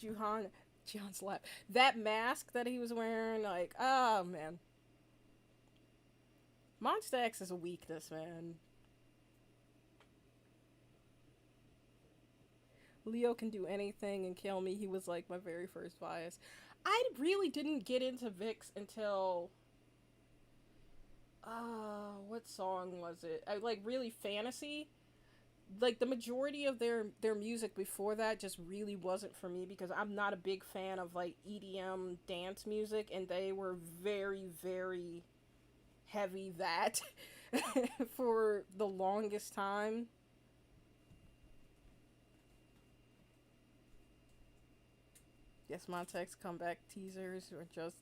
Speaker 1: Juhan John's lap. That mask that he was wearing, like, oh man. Monster X is a weakness, man. Leo can do anything and kill me. He was like my very first bias. I really didn't get into VIX until what song was it? I like really fantasy. Like, the majority of their music before that just really wasn't for me because I'm not a big fan of like EDM dance music, and they were very very heavy that for the longest time. Yes, Montex comeback teasers or just,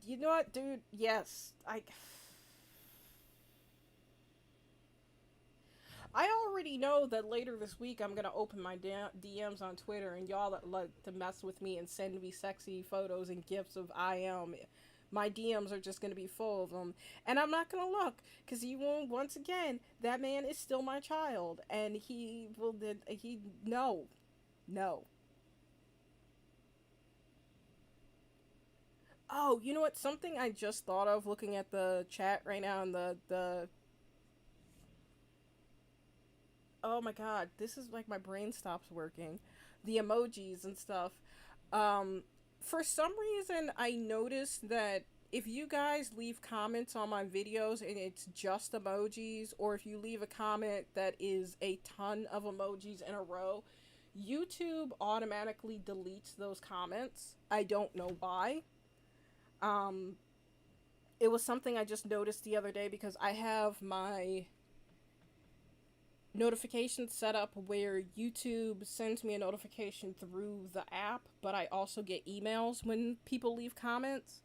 Speaker 1: you know what, dude? Yes, I already know that later this week I'm gonna open my DMs on Twitter, and y'all that like to mess with me and send me sexy photos and gifs of I am. My DMs are just gonna be full of them, and I'm not gonna look because you won't. Once again, that man is still my child, and he will. He no, no. Oh, you know what? Something I just thought of looking at the chat right now, and the oh my god, this is like my brain stops working. The emojis and stuff. Um, for some reason, I noticed that if you guys leave comments on my videos and it's just emojis, or if you leave a comment that is a ton of emojis in a row, YouTube automatically deletes those comments. I don't know why. Um, it was something I just noticed the other day because I have my notifications set up where YouTube sends me a notification through the app, but I also get emails when people leave comments.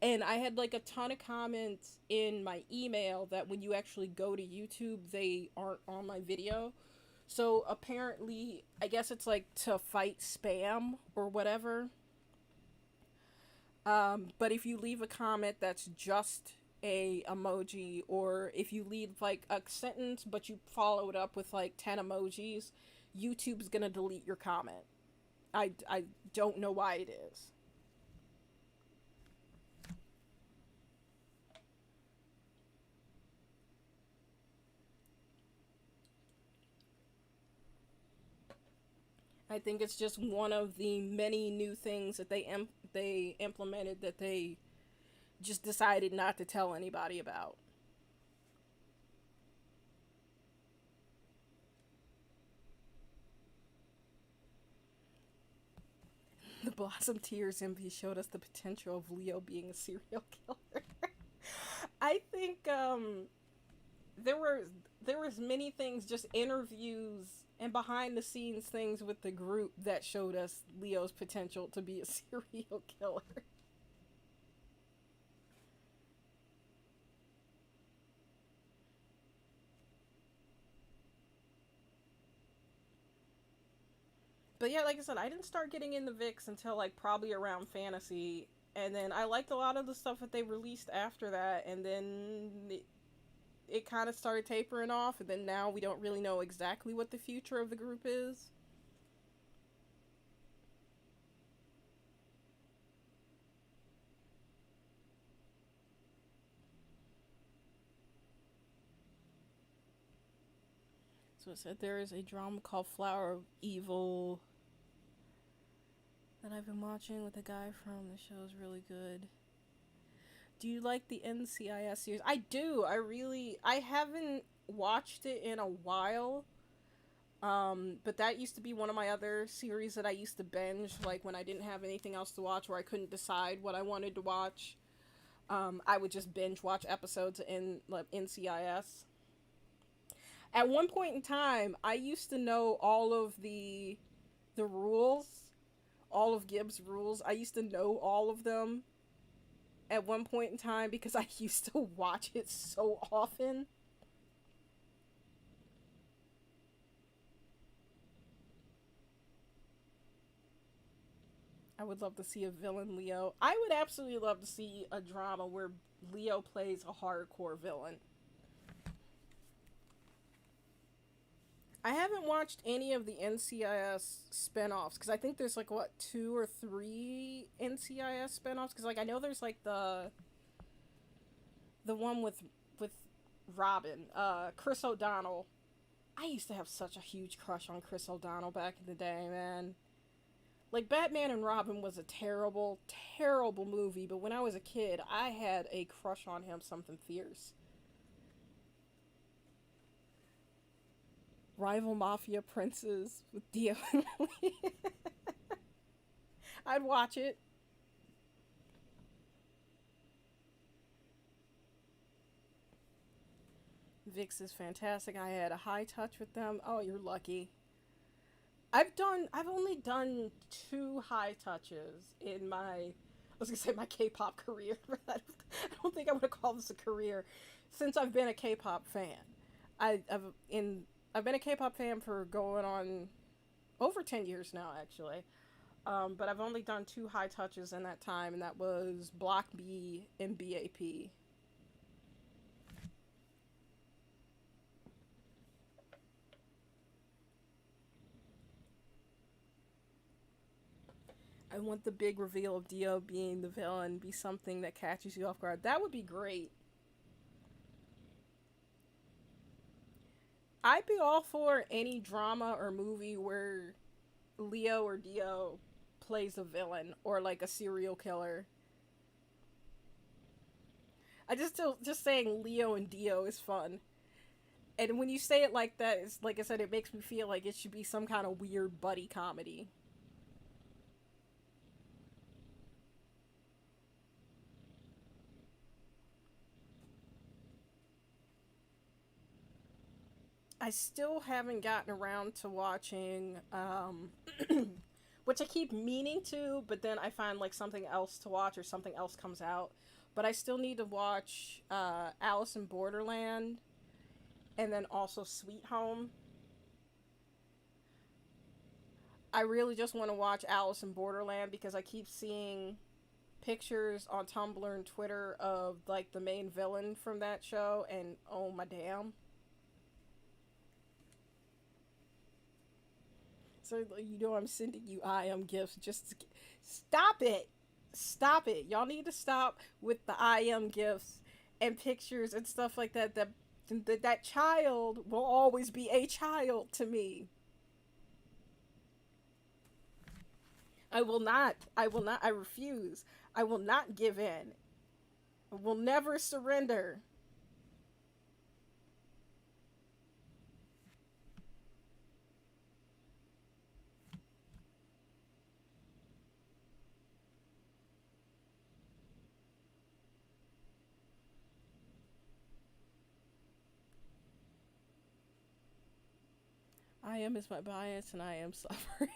Speaker 1: And I had like a ton of comments in my email that when you actually go to YouTube, they aren't on my video. So apparently, I guess it's like to fight spam or whatever. But if you leave a comment that's just a emoji, or if you leave like a sentence but you follow it up with like 10 emojis, YouTube's gonna delete your comment. I don't know why it is. I think it's just one of the many new things that they implemented that they just decided not to tell anybody about. The Blossom Tears MV showed us the potential of Leo being a serial killer. I think there were there was many things, just interviews and behind the scenes things with the group that showed us Leo's potential to be a serial killer. But yeah, like I said, I didn't start getting into VIX until like probably around Fantasy, and then I liked a lot of the stuff that they released after that, and then it kind of started tapering off, and then now we don't really know exactly what the future of the group is. So it said there is a drama called Flower of Evil that I've been watching with a guy from. The show is really good. Do you like the NCIS series? I do. I haven't watched it in a while. But that used to be one of my other series that I used to binge, like when I didn't have anything else to watch or I couldn't decide what I wanted to watch. I would just binge watch episodes in like NCIS. At one point in time, I used to know all of the rules, all of Gibbs' rules. I used to know all of them at one point in time because I used to watch it so often. I would love to see a villain Leo. I would absolutely love to see a drama where Leo plays a hardcore villain. I haven't watched any of the NCIS spin-offs because I think there's like what, two or three NCIS spin-offs, because like I know there's like the one with Robin, Chris O'Donnell. I used to have such a huge crush on Chris O'Donnell back in the day, man. Like Batman and Robin was a terrible, terrible movie, but when I was a kid, I had a crush on him, something fierce. Rival mafia princes with Dio and Lee. I'd watch it. Vix is fantastic. I had a high touch with them. Oh, you're lucky. I've only done two high touches in my, I was gonna say my K-pop career, but I don't think I would have called this a career since I've been a K-pop fan. In I've been a K-pop fan for going on over 10 years now, actually. But I've only done two high touches in that time, and that was Block B and BAP. I want the big reveal of Dio being the villain be something that catches you off guard. That would be great. I'd be all for any drama or movie where Leo or Dio plays a villain or like a serial killer. I just saying Leo and Dio is fun. And when you say it like that, it's like I said, it makes me feel like it should be some kind of weird buddy comedy. I still haven't gotten around to watching, which I keep meaning to, but then I find like something else to watch or something else comes out. But I still need to watch Alice in Borderland and then also Sweet Home. I really just want to watch Alice in Borderland because I keep seeing pictures on Tumblr and Twitter of like the main villain from that show, and oh my damn. So you know I'm sending you IM gifts just to stop it. Stop it. Y'all need to stop with the IM gifts and pictures and stuff like that. That child will always be a child to me. I will not. I will not. I refuse. I will not give in. I will never surrender. I am is my bias and I am suffering.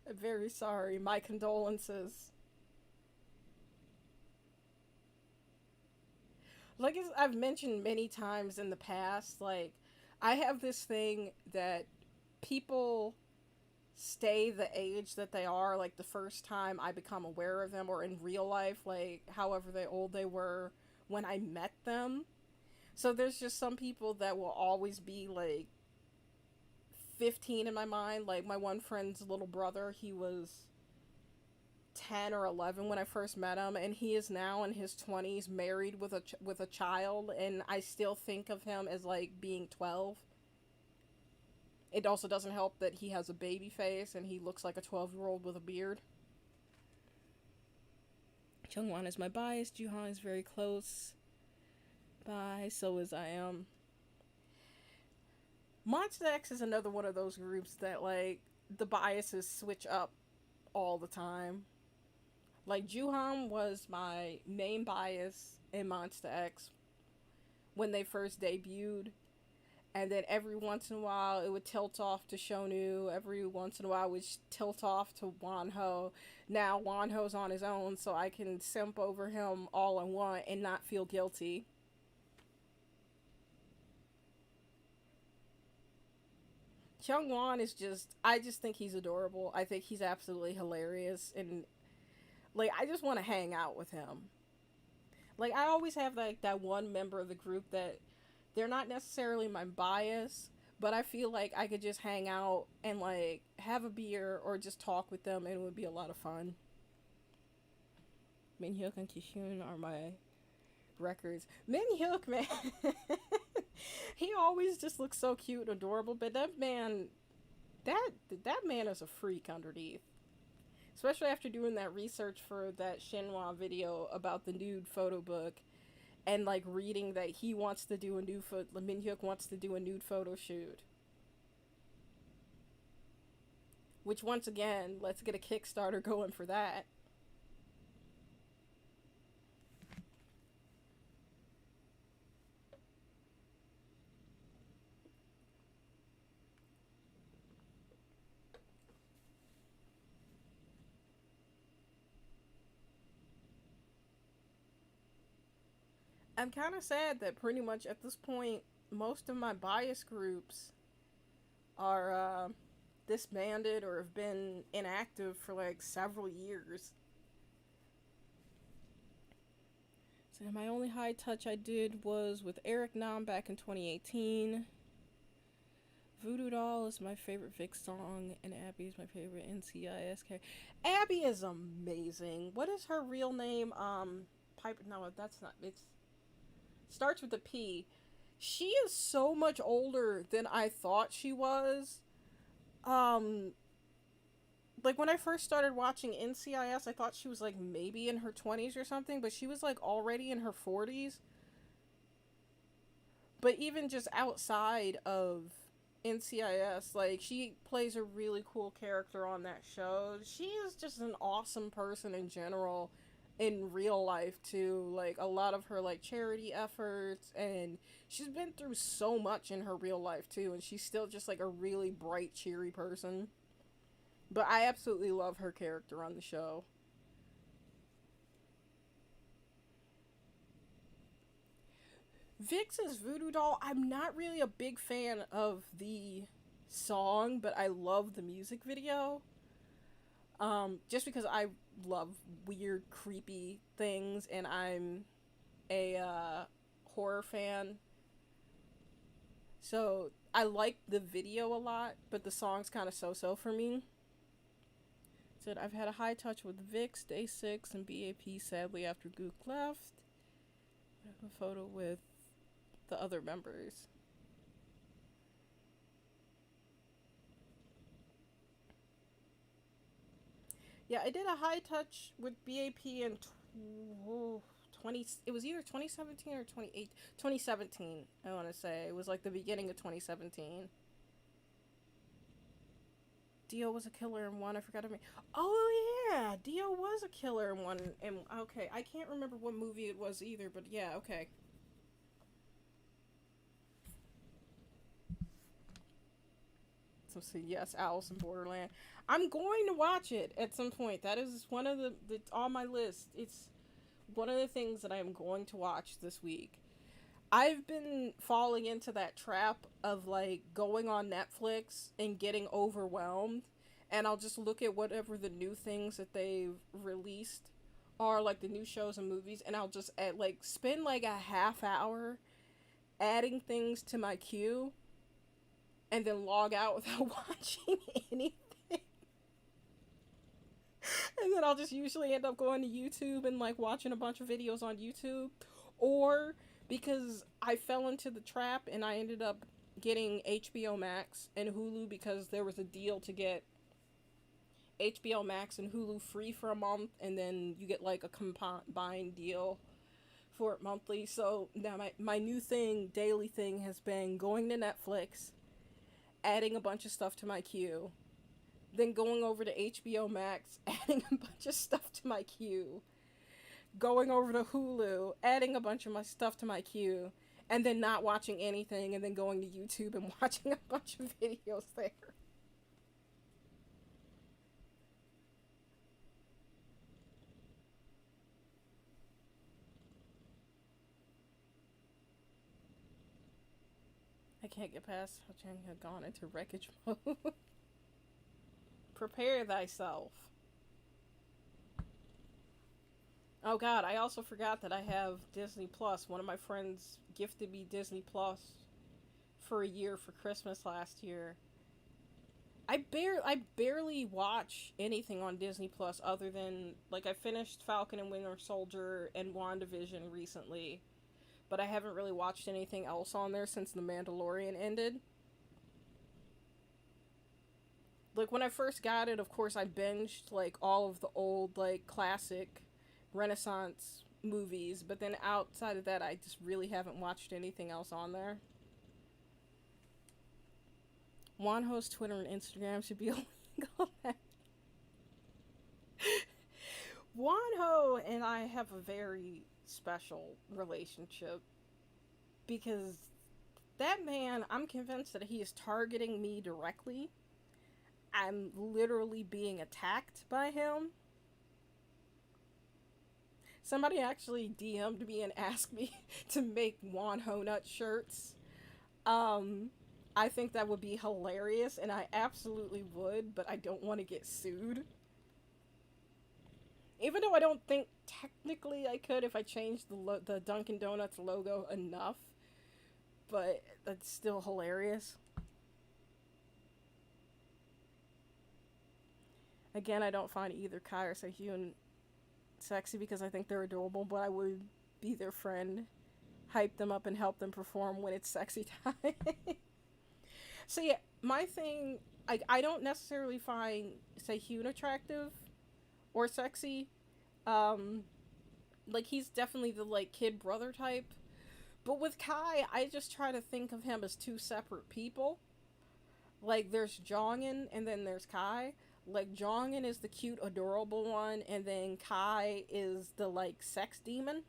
Speaker 1: I'm very sorry. My condolences. Like I've mentioned many times in the past, like I have this thing that people stay the age that they are, like the first time I become aware of them, or in real life, like however old they were when I met them. So there's just some people that will always be like 15 in my mind. Like my one friend's little brother, he was 10 or 11 when I first met him, and he is now in his 20s, married with a child, and I still think of him as like being 12. It also doesn't help that he has a baby face and he looks like a 12-year-old with a beard. Jungwon is my bias. Juhan is very close by. So is I am. Monsta X is another one of those groups that, like, the biases switch up all the time. Like, Juhan was my main bias in Monsta X when they first debuted. And then every once in a while, it would tilt off to Shonu. Every once in a while, it would tilt off to Wonho. Now, Wonho's on his own, so I can simp over him all I want and not feel guilty. Kyungwon is just, I just think he's adorable. I think he's absolutely hilarious. And, like, I just want to hang out with him. Like, I always have, like, that one member of the group that they're not necessarily my bias, but I feel like I could just hang out and, like, have a beer or just talk with them, and it would be a lot of fun. Minhyuk and Kishun are my records. Minhyuk, man, he always just looks so cute and adorable, but that man is a freak underneath. Especially after doing that research for that Shinhwa video about the nude photo book. And, like, reading that he wants to do a new Minhyuk wants to do a nude photo shoot. Which, once again, let's get a Kickstarter going for that. I'm kind of sad that pretty much at this point, most of my bias groups are disbanded or have been inactive for like several years. So my only high touch I did was with Eric Nam back in 2018. Voodoo Doll is my favorite Vic song, and Abby is my favorite NCIS character. Abby is amazing. What is her real name? Piper. No, that's not. It's starts with a P. She is so much older than I thought she was. Like when I first started watching NCIS, I thought she was like maybe in her 20s or something, but she was like already in her 40s. But even just outside of NCIS, like, she plays a really cool character on that show. She is just an awesome person in general in real life too. Like, a lot of her like charity efforts, and she's been through so much in her real life too, and she's still just like a really bright, cheery person. But I absolutely love her character on the show. Vix's Voodoo Doll, I'm not really a big fan of the song, but I love the music video. Just because I love weird, creepy things, and I'm a horror fan. So I like the video a lot, but the song's kind of so-so for me. Said, I've had a high touch with Vix, Day 6, and BAP sadly after Gook left. I have a photo with the other members. Yeah, I did a high touch with BAP in 20. It was either 2017 or 2017, I want to say. It was like the beginning of 2017. Dio was a killer in one. I forgot to me. Oh yeah, Dio was a killer in one. And okay, I can't remember what movie it was either, but yeah, okay. So yes, Alice in Borderland. I'm going to watch it at some point. That is one of the on my list. It's one of the things that I am going to watch this week. I've been falling into that trap of like going on Netflix and getting overwhelmed, and I'll just look at whatever the new things that they've released are, like the new shows and movies, and I'll just like spend like a half hour adding things to my queue and then log out without watching anything. And then I'll just usually end up going to YouTube and like watching a bunch of videos on YouTube. Or because I fell into the trap and I ended up getting HBO Max and Hulu because there was a deal to get HBO Max and Hulu free for a month, and then you get like a combined deal for it monthly. So now my new thing, daily thing, has been going to Netflix, adding a bunch of stuff to my queue, then going over to HBO Max, adding a bunch of stuff to my queue, going over to Hulu, adding a bunch of my stuff to my queue, and then not watching anything, and then going to YouTube and watching a bunch of videos there. I can't get past how Chang had gone into wreckage mode. Prepare thyself. Oh god, I also forgot that I have Disney Plus. One of my friends gifted me Disney Plus for a year for Christmas last year. I barely watch anything on Disney Plus other than like I finished Falcon and Winter Soldier and WandaVision recently, but I haven't really watched anything else on there since The Mandalorian ended. Like when I first got it, of course I binged like all of the old like classic Renaissance movies, but then outside of that I just really haven't watched anything else on there. Wanho's Twitter and Instagram should be illegal. Wanho and I have a very special relationship because that man, I'm convinced that he is targeting me directly. I'm literally being attacked by him. Somebody actually DM'd me and asked me to make Wanho Nut shirts. Um, I think that would be hilarious, and I absolutely would, but I don't want to get sued. Even though I don't think technically I could if I changed the Dunkin' Donuts logo enough, but that's still hilarious. Again, I don't find either Kai or Sehun sexy because I think they're adorable, but I would be their friend, hype them up, and help them perform when it's sexy time. So yeah, my thing, I don't necessarily find Sehun attractive or sexy. Um, like he's definitely the like kid brother type. But with Kai, I just try to think of him as two separate people. Like there's Jongin and then there's Kai. Like Jongin is the cute, adorable one, and then Kai is the like sex demon.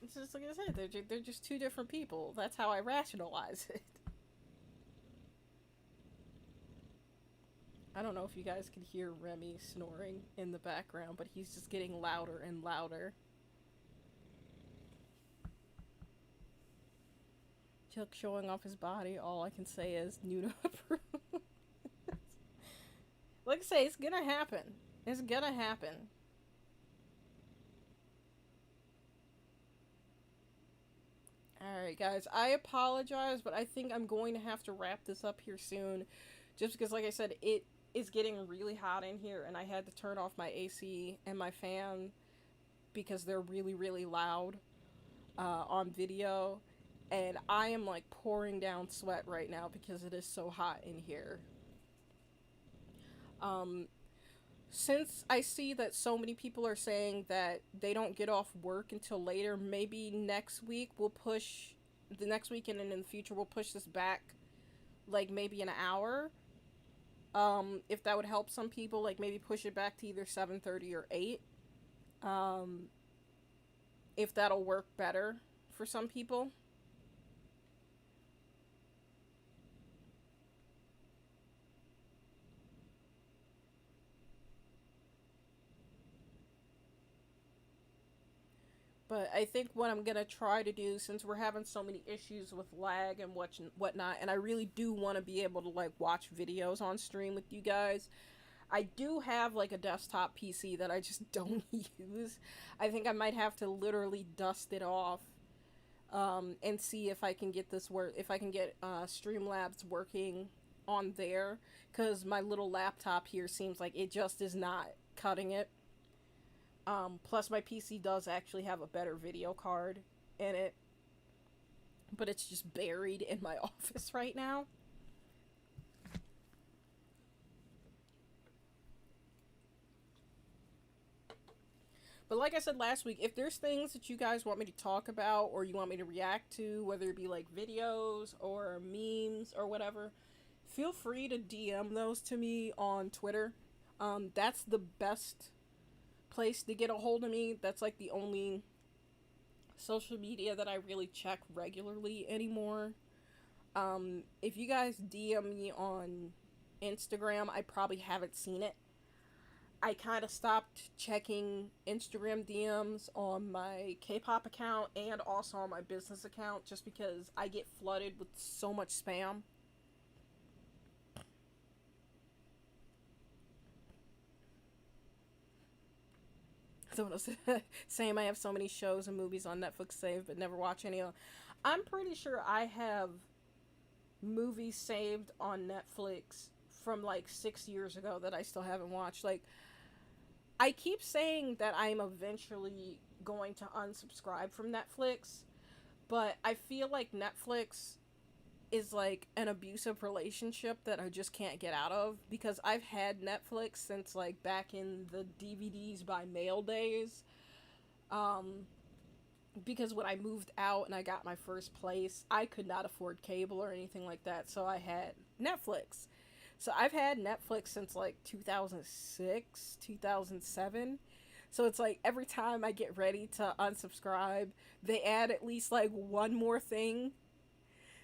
Speaker 1: It's just like I said, they're just two different people. That's how I rationalize it. I don't know if you guys can hear Remy snoring in the background, but he's just getting louder and louder. Chuck showing off his body, all I can say is Nuno approves. Like I say, it's gonna happen. It's gonna happen. Alright, guys, I apologize, but I think I'm going to have to wrap this up here soon. Just because, like I said, it is getting really hot in here, and I had to turn off my AC and my fan because they're really, really loud on video. And I am like pouring down sweat right now because it is so hot in here. Um, since I see that so many people are saying that they don't get off work until later, maybe next week we'll push the next weekend and in the future we'll push this back like maybe an hour. If that would help some people, like maybe push it back to either 7:30 or 8. Um, if that'll work better for some people. But I think what I'm gonna try to do, since we're having so many issues with lag and whatnot, and I really do want to be able to like watch videos on stream with you guys. I do have like a desktop PC that I just don't use. I think I might have to literally dust it off, and see if I can get this work. If I can get Streamlabs working on there, because my little laptop here seems like it just is not cutting it. Plus, my PC does actually have a better video card in it, but it's just buried in my office right now. But like I said last week, if there's things that you guys want me to talk about or you want me to react to, whether it be like videos or memes or whatever, feel free to DM those to me on Twitter. That's the best place to get a hold of me. That's like the only social media that I really check regularly anymore. If you guys DM me on Instagram, I probably haven't seen it. I kind of stopped checking Instagram DMs on my Kpop account and also on my business account just because I get flooded with so much spam. Someone else saying I have so many shows and movies on Netflix saved but never watch any of them. I'm pretty sure I have movies saved on Netflix from like 6 years ago that I still haven't watched. Like, I keep saying that I'm eventually going to unsubscribe from Netflix, but I feel like Netflix is like an abusive relationship that I just can't get out of because I've had Netflix since like back in the DVDs by mail days. Um, because when I moved out and I got my first place, I could not afford cable or anything like that, so I had Netflix. So I've had Netflix since like 2006, 2007. So it's like every time I get ready to unsubscribe, they add at least like one more thing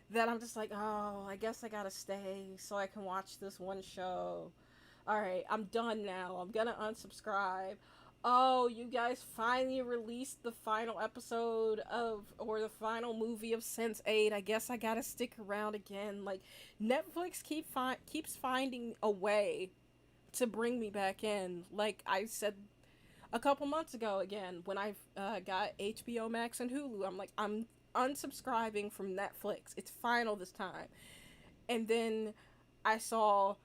Speaker 1: that I'm just like, oh, I guess I gotta stay so I can watch this one show. Alright, I'm done now. I'm gonna unsubscribe. Oh, you guys finally released the final episode of, or the final movie of Sense 8. I guess I gotta stick around again. Like, Netflix keeps finding a way to bring me back in. Like I said a couple months ago again, when I got HBO Max and Hulu, I'm like, I'm unsubscribing from Netflix. It's final this time. And then I saw